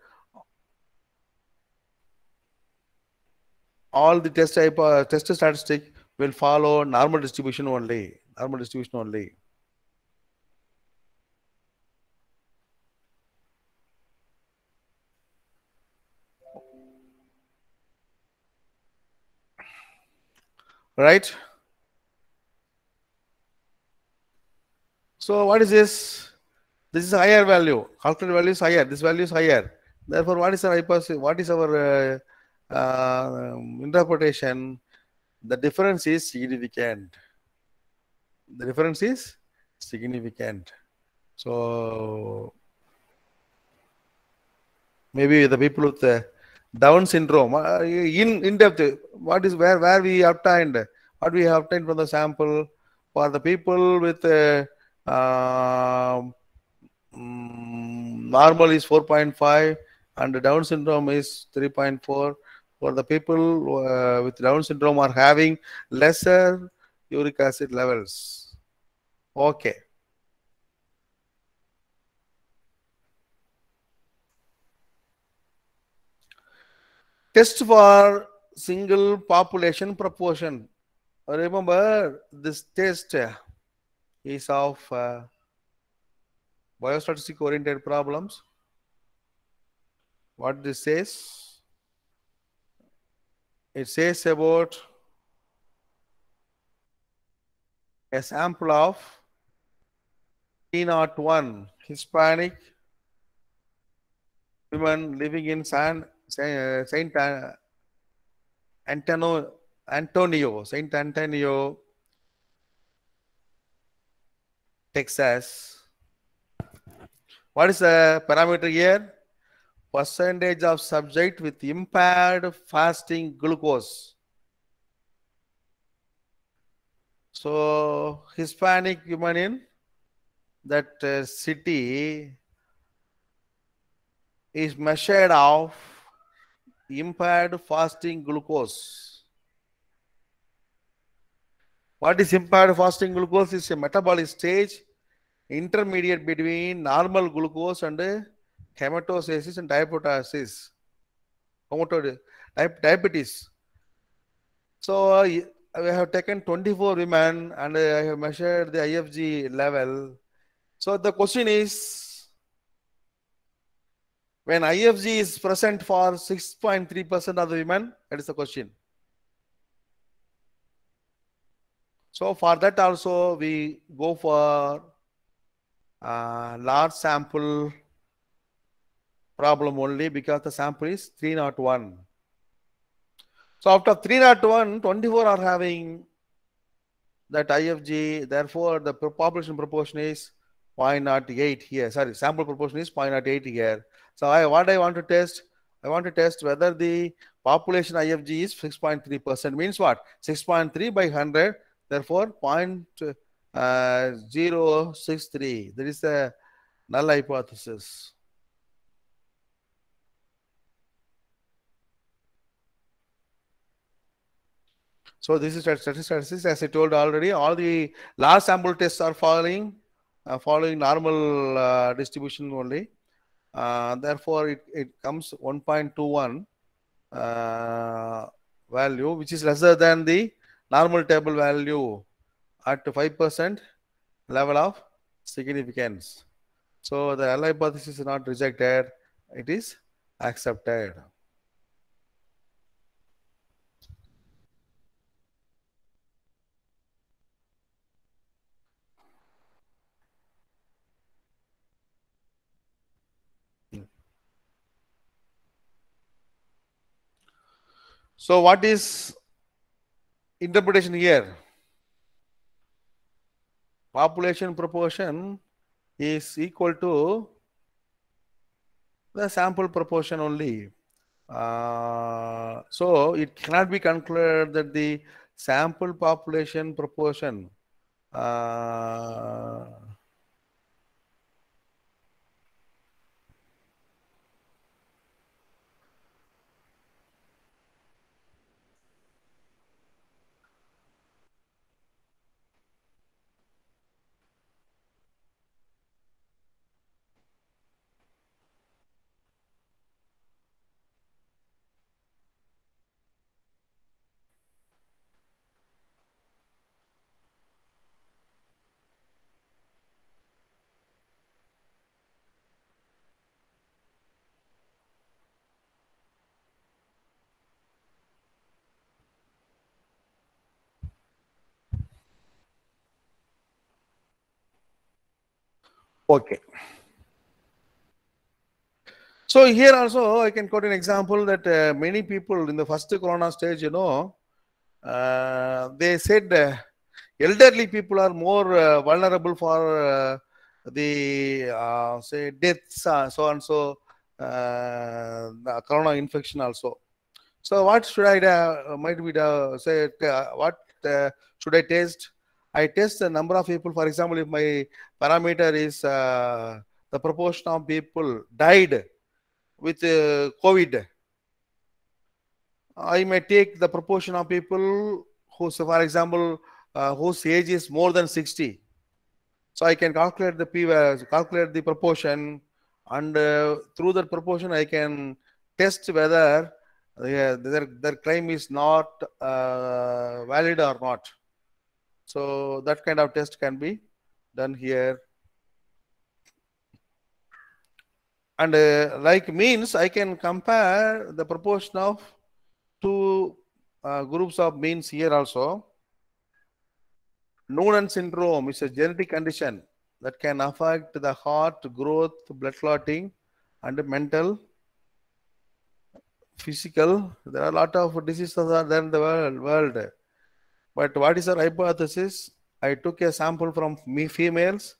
all the test statistic will follow normal distribution only. Normal distribution only. Right? So what is this? This is a higher value. Calculated value is higher. This value is higher. Therefore, what is our hypothesis? What is our interpretation? The difference is significant. The difference is significant. So maybe the people with Down syndrome, in depth, what is where we obtained, what we have obtained from the sample for the people with normal is 4.5 and Down syndrome is 3.4. For the people with Down syndrome are having lesser uric acid levels. Okay. Test for single population proportion. Remember, this test is of biostatistic oriented problems. What this says? It says about a sample of 301 Hispanic women living in Saint Antonio, Texas. What is the parameter here? Percentage of subject with impaired fasting glucose. So Hispanic women in that city is measured of impaired fasting glucose. What is impaired fasting glucose? Is a metabolic stage intermediate between normal glucose and hematostasis and diabetes. Diabetes. So I have taken 24 women and I have measured the IFG level. So the question is, when IFG is present for 6.3% of the women, that is the question. So for that also we go for large sample problem only because the sample is 301. So after 301, 24 are having that IFG, therefore the population proportion is 0.08 here. Sorry, sample proportion is 0.08 here. So what I want to test? I want to test whether the population IFG is 6.3%. Means what? 6.3 by 100. Therefore, 0.063. That is the null hypothesis. So this is statistics. As I told already, all the large sample tests are following normal distribution only. Therefore, it comes 1.21 value, which is lesser than the normal table value at 5% level of significance. So the null hypothesis is not rejected; it is accepted. So what is interpretation here? Population proportion is equal to the sample proportion only. So it cannot be concluded that the sample population proportion Okay. So here also I can quote an example that many people in the first corona stage, they said elderly people are more vulnerable for the say deaths, so and so, the corona infection also. So what should I might we say? What should I test? I test the number of people. For example, if my parameter is the proportion of people died with COVID, I may take the proportion of people who, so for example, whose age is more than 60. So I can calculate calculate the proportion, and through that proportion, I can test whether their claim is not valid or not. So that kind of test can be done here. And like means, I can compare the proportion of two groups of means here also. Noonan syndrome is a genetic condition that can affect the heart, growth, blood clotting, and mental, physical. There are a lot of diseases are there in the world. But what is our hypothesis? I took a sample from females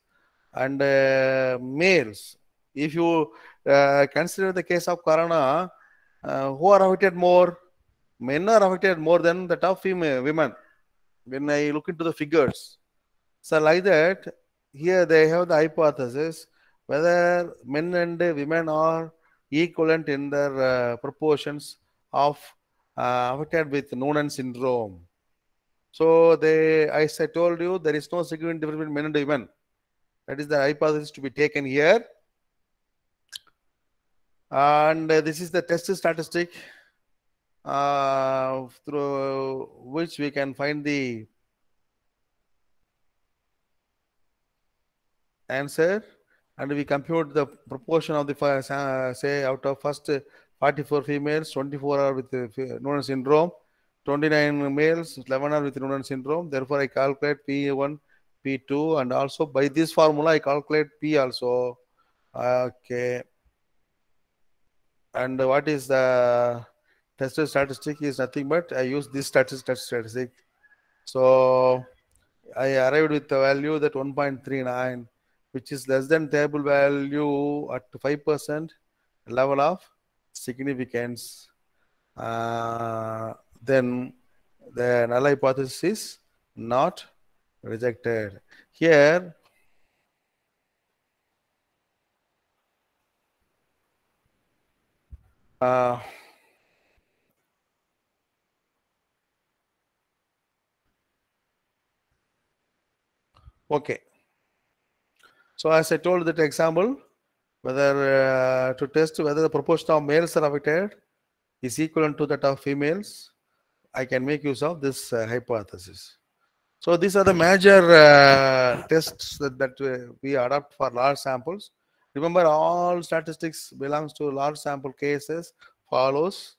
and males. If you consider the case of corona, who are affected more? Men are affected more than that of female women. When I look into the figures, so like that, here they have the hypothesis whether men and women are equivalent in their proportions of affected with Noonan syndrome. So as I told you, there is no significant difference between men and women. That is the hypothesis to be taken here. And this is the test statistic through which we can find the answer, and we compute the proportion of the say out of first 44 females, 24 are with Noonan syndrome, 29 males, 11 are with Noonan syndrome. Therefore, I calculate P1, P2, and also by this formula I calculate P also. Okay. And what is the tested statistic is nothing but I use this statistic. So I arrived with the value that 1.39, which is less than table value at 5% level of significance. Then the null hypothesis is not rejected. Here, okay. So as I told that example, whether to test whether the proportion of males are affected is equivalent to that of females, I can make use of this hypothesis. So these are the major tests that we adopt for large samples. Remember, all statistics belongs to large sample cases, follows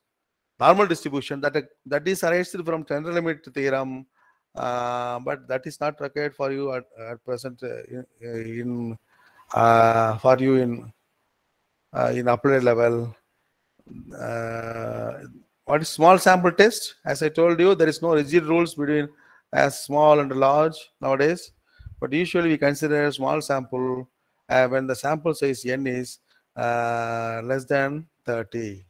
normal distribution that is arised from general limit theorem, but that is not required for you at present for you in applied level. What is small sample test? As I told you, there is no rigid rules between as small and large nowadays, but usually we consider a small sample when the sample size n is less than 30,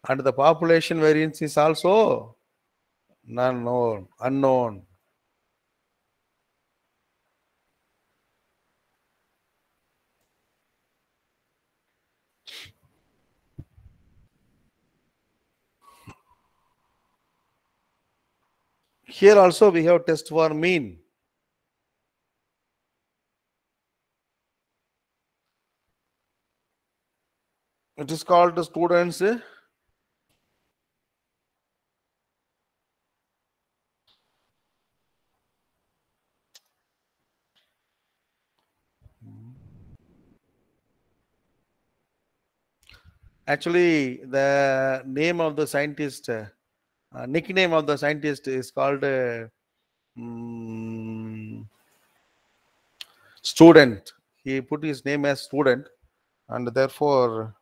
and the population variance is also unknown. Here also we have test for mean. It is called the students actually the name of the scientist, nickname of the scientist is called student. he put his name as student, and therefore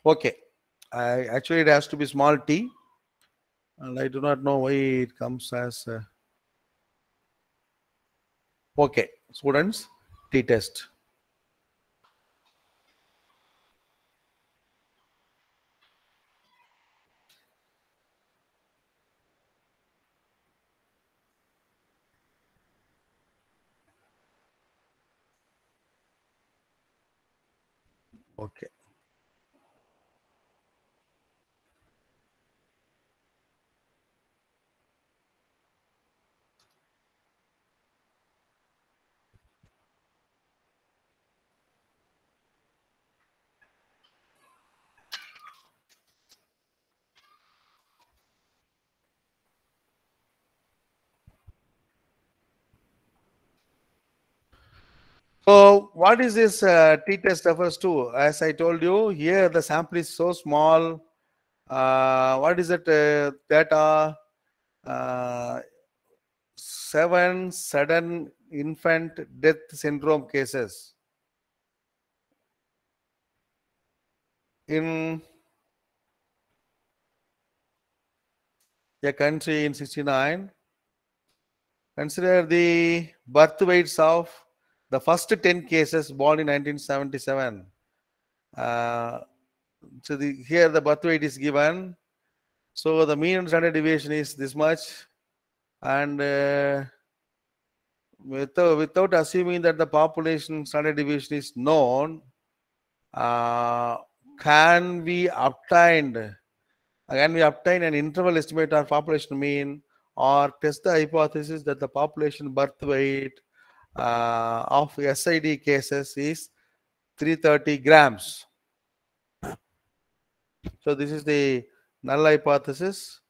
okay. Actually it has to be small t, and I do not know why it comes as okay. Students t test. Okay. So what is this t-test refers to? As I told you, here the sample is so small. What is it? Data 7 sudden infant death syndrome cases in a country in 69. Consider the birth weights of the first 10 cases born in 1977. So here the birth weight is given. So the mean standard deviation is this much, and without assuming that the population standard deviation is known, can we obtain an interval estimate or population mean, or test the hypothesis that the population birth weight of SID cases is 330 grams? So this is the null hypothesis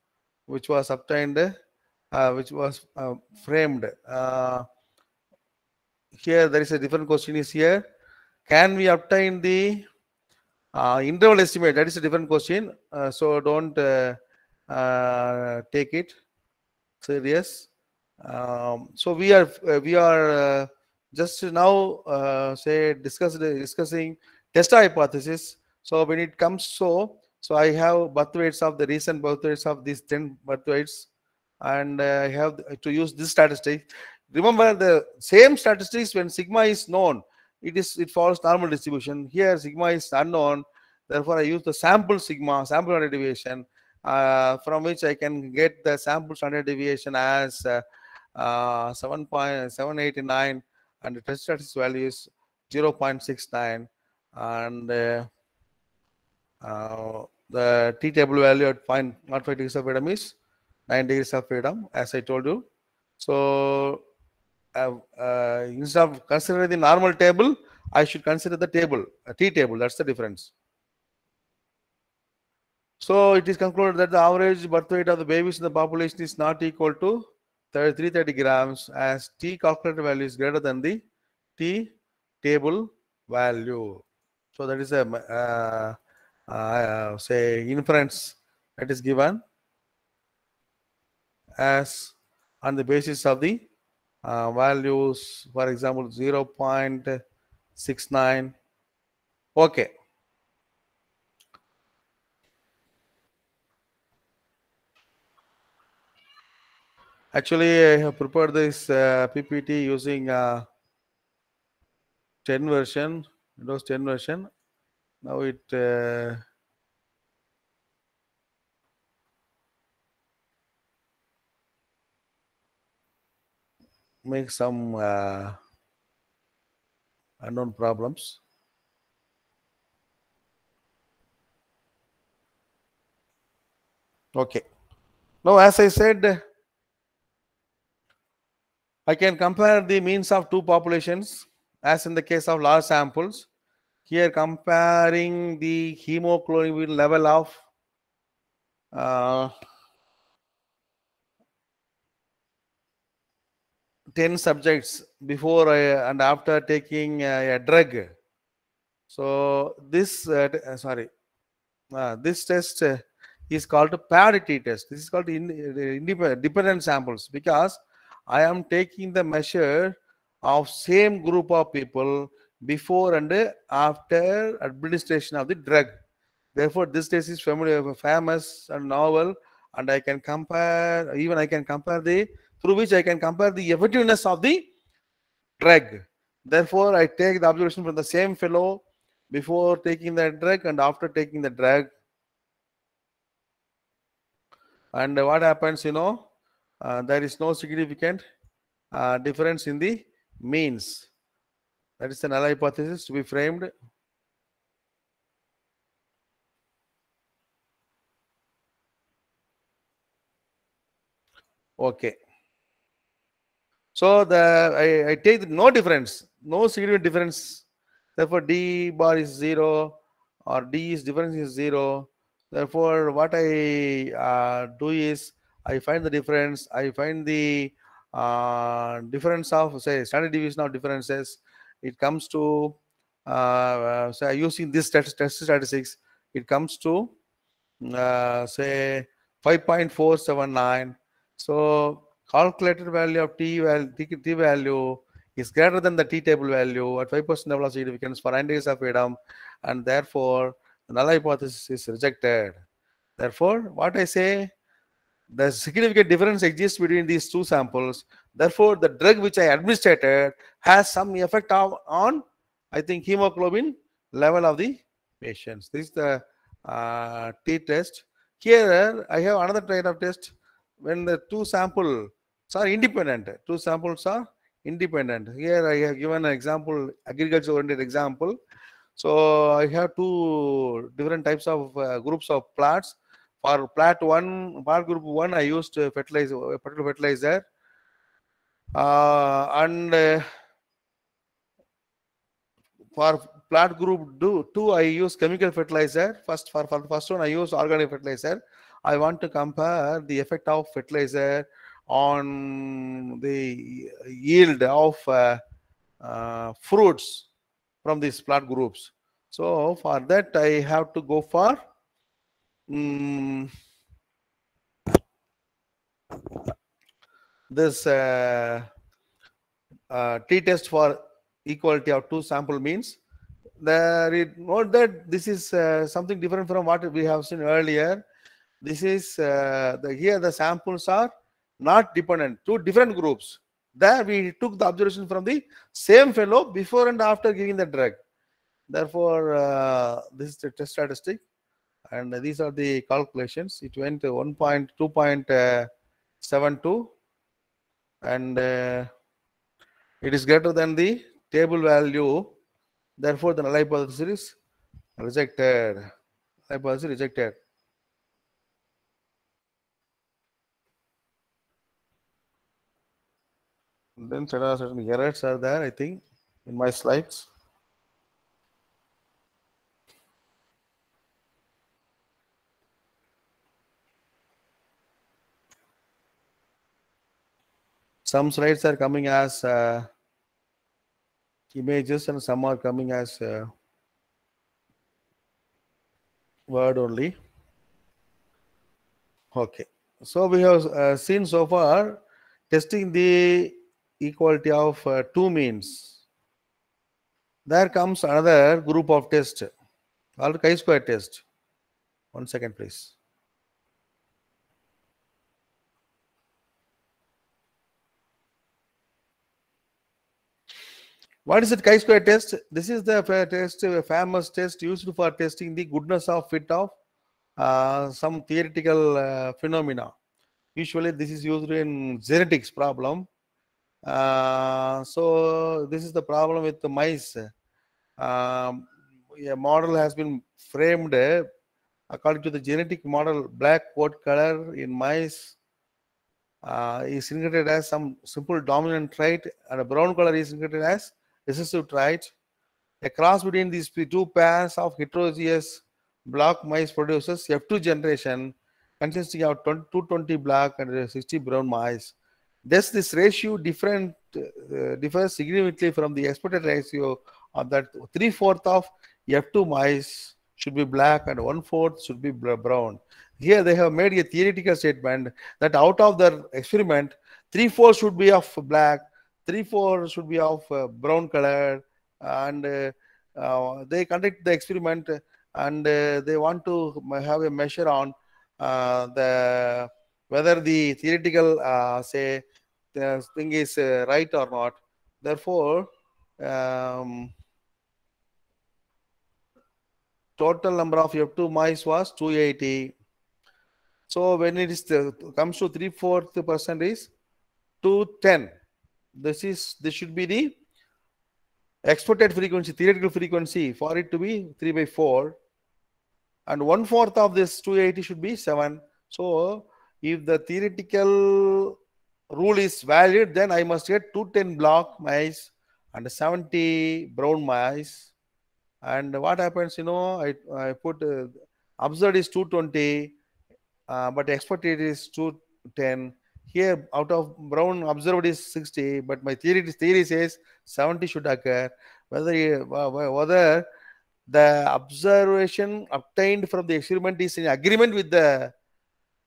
which was obtained, which was framed. Here there is a different question is here. Can we obtain the interval estimate? That is a different question. So don't take it serious. So we are just now discussing test hypothesis. So when it comes so I have birth weights of the recent birth weights of these 10 birth weights, and I have to use this statistic. Remember the same statistics when sigma is known, it follows normal distribution. Here sigma is unknown, therefore I use the sample sigma, sample standard deviation, from which I can get the sample standard deviation as 7.789, and the test statistic value is 0.69, and the t table value at 0.05 degrees of freedom is 9 degrees of freedom, as I told you. So instead of considering the normal table, I should consider the table, t table. That's the difference. So it is concluded that the average birth weight of the babies in the population is not equal to 330 grams, as t calculated value is greater than the t table value. So that is a say inference that is given as on the basis of the values, for example 0.69. Okay. Actually, I have prepared this PPT using 10 version, Windows 10 version. Now it makes some unknown problems. Okay. Now, as I said, I can compare the means of two populations, as in the case of large samples. Here, comparing the hemoglobin level of 10 subjects before and after taking a drug. So this this test is called parity test. This is called dependent samples, because I am taking the measure of same group of people before and after administration of the drug. Therefore, this test is famous and novel, and I can compare, even I can compare through which I can compare the effectiveness of the drug. Therefore, I take the observation from the same fellow before taking the drug and after taking the drug. And what happens, there is no significant difference in the means. That is the null hypothesis to be framed. Okay. So I take no difference, no significant difference. Therefore, D bar is 0 or D is difference is 0. Therefore, what I do is I find the difference. I find the difference of, say, standard deviation of differences. It comes to say, using this test statistics, it comes to say 5.479. So calculated value of t value is greater than the t table value at 5% level of significance for 9 days of freedom, and therefore the null hypothesis is rejected. Therefore, what I say, the significant difference exists between these two samples. Therefore, the drug which I administered has some effect on, I think, hemoglobin level of the patients. This is the T test. Here I have another type of test when the two samples are independent. Two samples are independent. Here I have given an example, agriculture oriented example. So I have two different types of groups of plots. For plot 1, part group 1, I used particular fertilizer, and for plot group 2, I use chemical fertilizer. For the first one, I use organic fertilizer. I want to compare the effect of fertilizer on the yield of fruits from these plot groups. So for that, I have to go for this t-test for equality of two sample means. Note that this is something different from what we have seen earlier. This is here the samples are not dependent, two different groups. There we took the observation from the same fellow before and after giving the drug. Therefore, this is the test statistic, and these are the calculations. It went 2.72, and it is greater than the table value. Therefore, the null hypothesis is rejected. Hypothesis rejected. Then certain errors are there, I think, in my slides. Some slides are coming as images, and some are coming as word only. Okay, so we have seen so far testing the equality of two means. There comes another group of test called chi-square test. 1 second, please. What is it, chi-square test? This is the famous test used for testing the goodness of fit of some theoretical phenomena. Usually, this is used in genetics problem. So this is the problem with the mice. A model has been framed according to the genetic model. Black coat color in mice is indicated as some simple dominant trait, and a brown color is indicated as recessive trait. A cross between these two pairs of heterogeneous black mice produces F2 generation consisting of 220 black and 60 brown mice. Thus, this ratio differs significantly from the expected ratio of that 3/4 of F2 mice should be black and 1/4 should be brown. Here they have made a theoretical statement that out of the experiment, 3/4 should be of black, 3/4 should be of brown color, and they conduct the experiment, and they want to have a measure on the whether the theoretical say the thing is right or not. Therefore, total number of F2 mice was 280. So when it is comes to 3/4% is 210. This should be the expected frequency, theoretical frequency for it to be 3/4, and 1/4 of this 280 should be 7. So if the theoretical rule is valid, then I must get 210 black mice and 70 brown mice. And what happens, I put observed is 220, but expected is 210. Here, out of brown observed is 60, but my theory says 70 should occur. Whether the observation obtained from the experiment is in agreement with the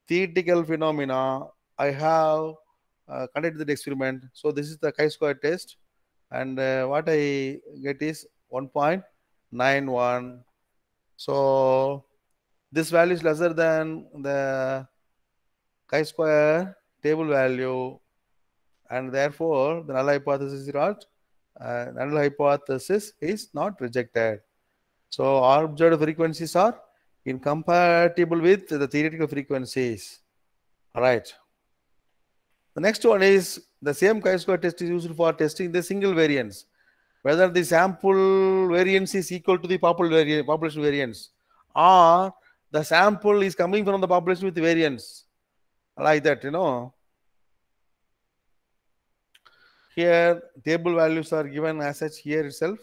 theoretical phenomena, I have conducted the experiment. So this is the chi-square test, and what I get is 1.91. So this value is lesser than the chi-square table value, and therefore the null hypothesis is not rejected. So our observed frequencies are incompatible with the theoretical frequencies. All right. The next one is the same chi-square test is used for testing the single variance, whether the sample variance is equal to the population variance, or the sample is coming from the population with variance, like that, Here, table values are given as such here itself.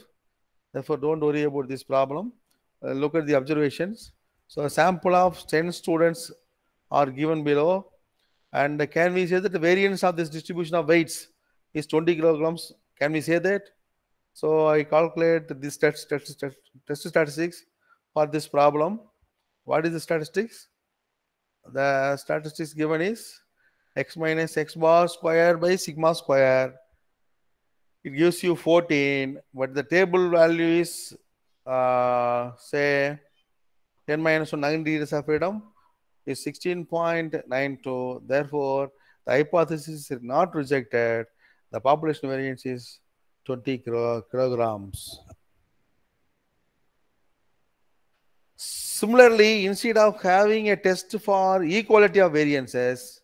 Therefore, don't worry about this problem. Look at the observations. So, a sample of 10 students are given below. And can we say that the variance of this distribution of weights is 20 kilograms? Can we say that? So, I calculate this test statistics for this problem. What is the statistics? The statistics given is x minus x bar square by sigma square. It gives you 14, but the table value is say 10 minus 9 degrees of freedom is 16.92. Therefore, the hypothesis is not rejected. The population variance is 20 kilograms. Similarly, instead of having a test for equality of variances,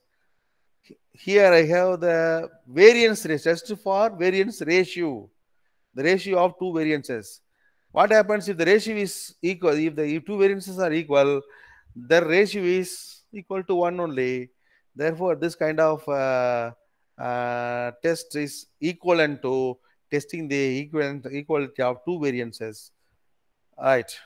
here I have the variance test for variance ratio, the ratio of two variances. What happens if the ratio is equal? If two variances are equal, the ratio is equal to 1 only. Therefore, this kind of test is equivalent to testing the equality of two variances. All right.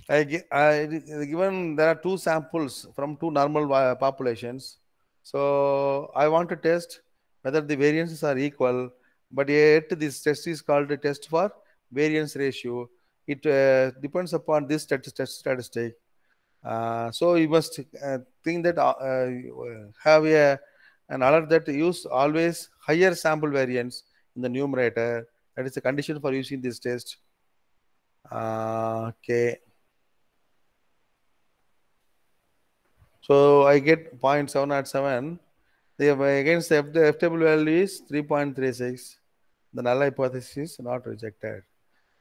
Given there are two samples from two normal populations, so I want to test whether the variances are equal, but yet this test is called a test for variance ratio. It depends upon this statistic. So you must think that have an alert that use always higher sample variance in the numerator. That is the condition for using this test. Okay. So I get 0.707. Against the F table value is 3.36. The null hypothesis is not rejected.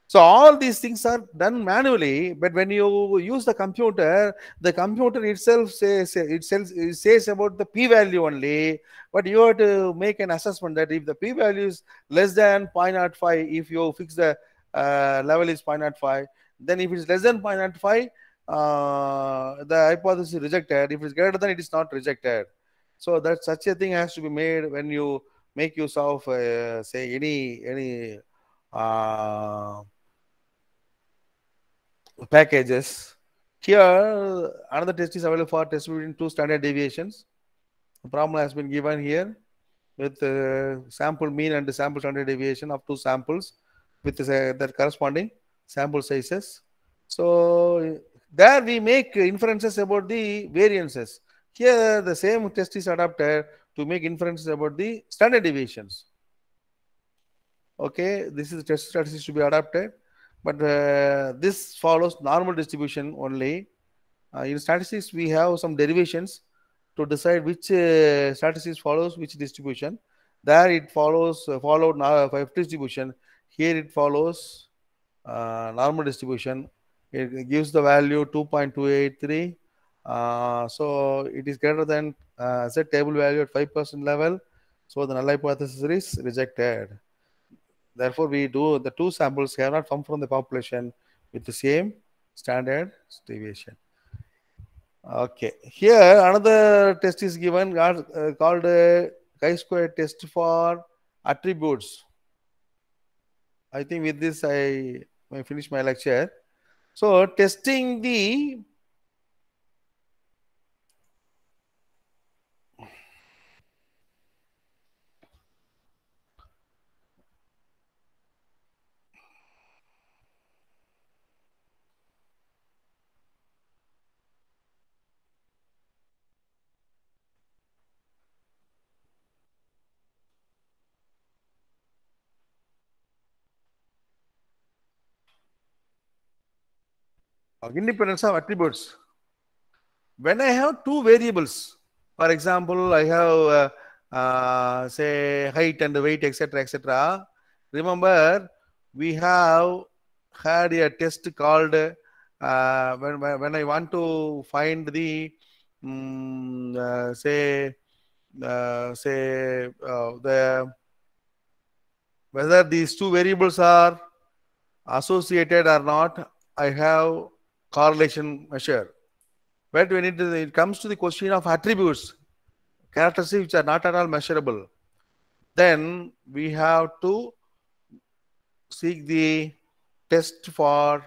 So all these things are done manually, but when you use the computer itself says about the p-value only, but you have to make an assessment that if the p-value is less than 0.05, if you fix the level is 0.05, then if it's less than 0.05, the hypothesis is rejected. If it's greater than, it is not rejected. So that such a thing has to be made when you make use of say any packages. Here, another test is available for test between two standard deviations. The problem has been given here with sample mean and sample standard deviation of two samples with their corresponding sample sizes. So there we make inferences about the variances. Here the same test is adapted to make inferences about the standard deviations. Okay, this is the test statistics to be adapted, but this follows normal distribution only. In statistics, we have some derivations to decide which statistics follows which distribution. There it follows followed Fip distribution. Here it follows normal distribution. It gives the value 2.283. So it is greater than set table value at 5% level. So the null hypothesis is rejected. Therefore, we do the two samples cannot come from the population with the same standard deviation. Okay, here another test is given called chi-square test for attributes. I think with this I may finish my lecture. So testing the independence of attributes. When I have two variables, for example, I have say height and weight, etc., etc. Remember, we have had a test called when I want to find the the whether these two variables are associated or not, I have correlation measure. But when it comes to the question of attributes, characteristics which are not at all measurable, then we have to seek the test for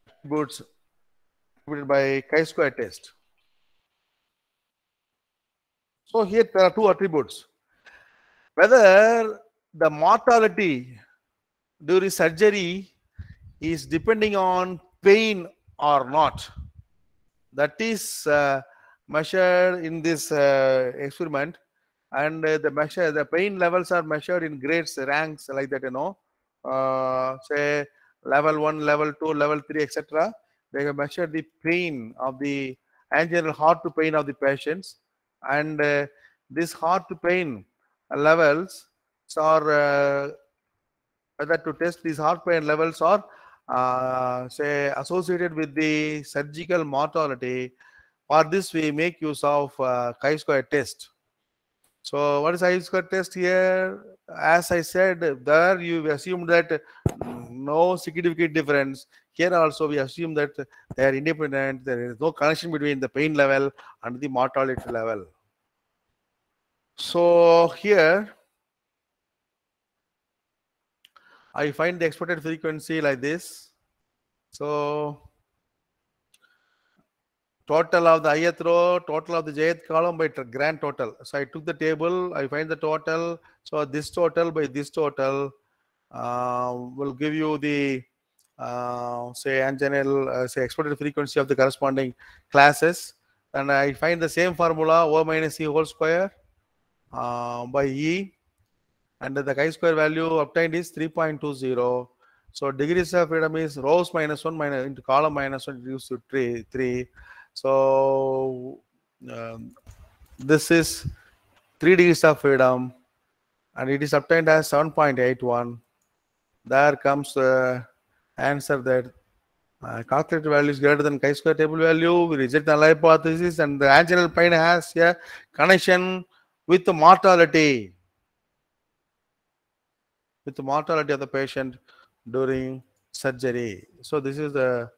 attributes by chi-square test. So here there are two attributes. Whether the mortality during surgery is depending on pain or not, that is measured in this experiment, and the pain levels are measured in grades, ranks like that, say level 1, level 2, level 3, etc. They have measured the pain of the anginal heart to pain of the patients, and this heart to pain levels are whether to test these heart pain levels are say associated with the surgical mortality. For this we make use of chi-square test. So what is chi-square test here? As I said, there you assume that no significant difference. Here also we assume that they are independent. There is no connection between the pain level and the mortality level. So here I find the expected frequency like this. So total of the ith row, total of the jth column by grand total. So I took the table, I find the total. So this total by this total will give you the say anginal say expected frequency of the corresponding classes. And I find the same formula O minus E whole square by E, and the chi-square value obtained is 3.20. So degrees of freedom is rows minus 1 minus into column minus 1 reduced to 3. So this is 3 degrees of freedom, and it is obtained as 7.81. There comes the answer that calculated value is greater than chi-square table value. We reject the null hypothesis, and the anginal pain has a connection with the mortality. With the mortality of the patient during surgery. So this is the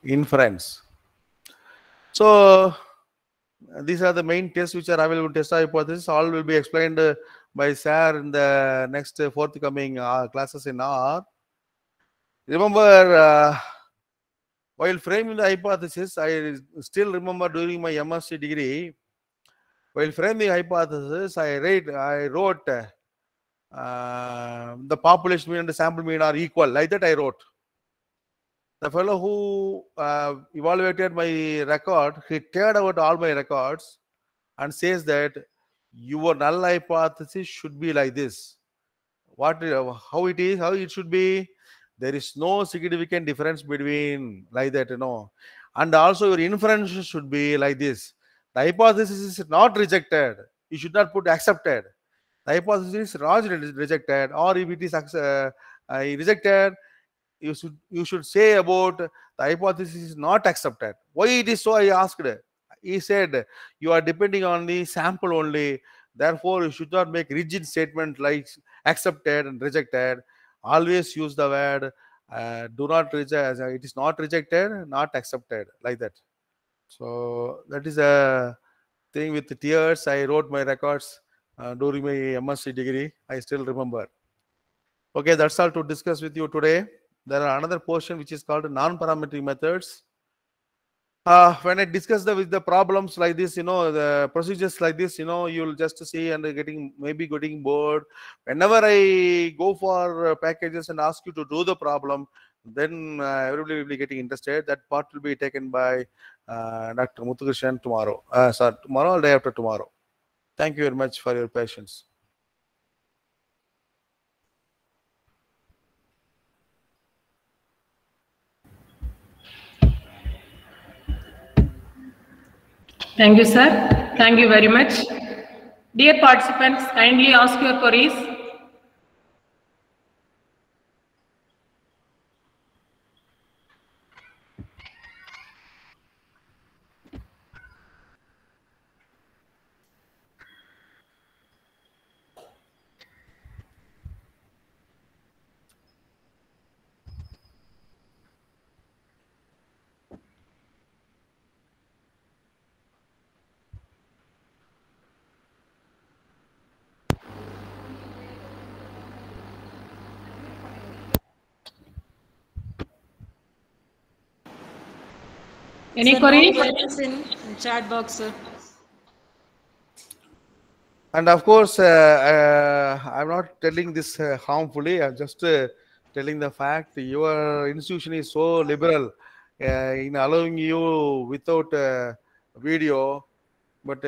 inference. So these are the main tests which are available. Test hypothesis all will be explained by sir in the next forthcoming classes in R. Remember, while framing the hypothesis, I still remember during my MSc degree, while framing the hypothesis, I wrote the population mean and the sample mean are equal. Like that I wrote. The fellow who evaluated my record, he cleared out all my records and says that your null hypothesis should be like this. How it should be? There is no significant difference between like that, and also your inference should be like this. The hypothesis is not rejected. You should not put accepted. The hypothesis is not rejected, or if it is rejected, you should say about the hypothesis is not accepted. Why it is so? I asked. He said, you are depending on the sample only. Therefore, you should not make rigid statement like accepted and rejected. Always use the word do not reject. It is not rejected, not accepted, like that. So that is a thing with the tears. I wrote my records during my MSc degree. I still remember. Okay, that's all to discuss with you today. There are another portion which is called non-parametric methods. When I discuss with the problems like this, the procedures like this, you'll just see and maybe getting bored. Whenever I go for packages and ask you to do the problem, then everybody will be getting interested. That part will be taken by Dr. Muthukrishnan tomorrow. Tomorrow or day after tomorrow. Thank you very much for your patience. Thank you, sir. Thank you very much. Dear participants, kindly ask your queries. Any queries? In chat box, sir. And of course, I'm not telling this harmfully. I'm just telling the fact your institution is so liberal in allowing you without video, but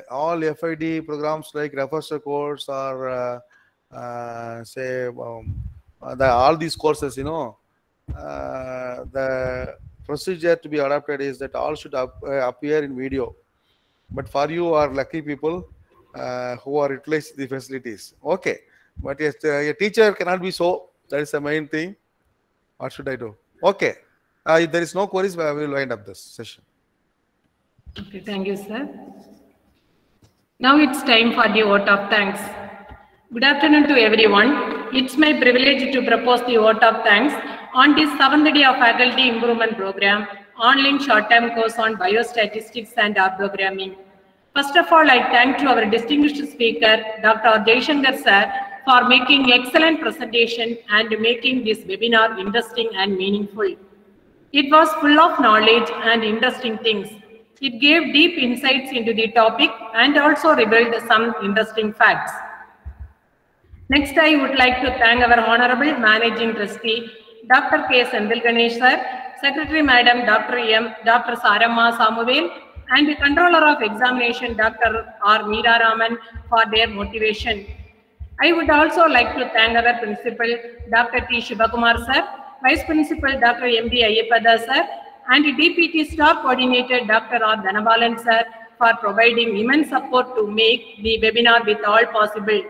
all FID programs like Reference course or all these courses, the procedure to be adopted is that all should appear in video. But for you are lucky people who are utilizing the facilities. Okay. But yes, a teacher cannot be so. That is the main thing. What should I do? Okay. If there is no queries, I will wind up this session. Okay, thank you, sir. Now it's time for the vote of thanks. Good afternoon to everyone. It's my privilege to propose the vote of thanks on this 7th day of Faculty Improvement Program, online short-term course on Biostatistics and R Programming. First of all, I thank to our distinguished speaker, Dr. Jaishankar sir, for making excellent presentation and making this webinar interesting and meaningful. It was full of knowledge and interesting things. It gave deep insights into the topic and also revealed some interesting facts. Next, I would like to thank our Honorable Managing Trustee, Dr. K. Sendil Ganesh sir, Secretary Madam Dr. M. Dr. Saramma Samuvel, and the Controller of Examination Dr. R. Meera Raman for their motivation. I would also like to thank our Principal Dr. T. Shivakumar sir, Vice Principal Dr. M. D. Ayyapada sir, and DPT Staff Coordinator Dr. R. Dhanabalan sir for providing immense support to make the webinar with all possible.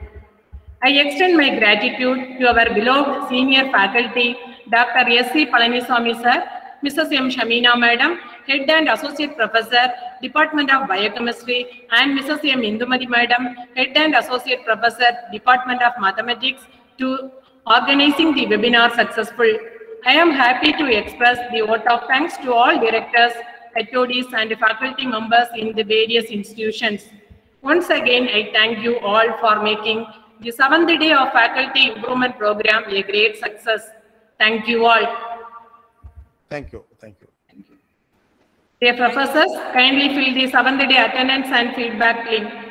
I extend my gratitude to our beloved senior faculty, Dr. S.C. Palaniswamy sir, Mrs. M. Shamina Madam, Head and Associate Professor, Department of Biochemistry, and Mrs. M. Indumati Madam, Head and Associate Professor, Department of Mathematics, to organizing the webinar successful. I am happy to express the vote of thanks to all directors, HODs, and faculty members in the various institutions. Once again, I thank you all for making the 7th day of Faculty Improvement Program a great success. Thank you all. Thank you. Thank you. Dear professors, kindly fill the 7th day attendance and feedback link.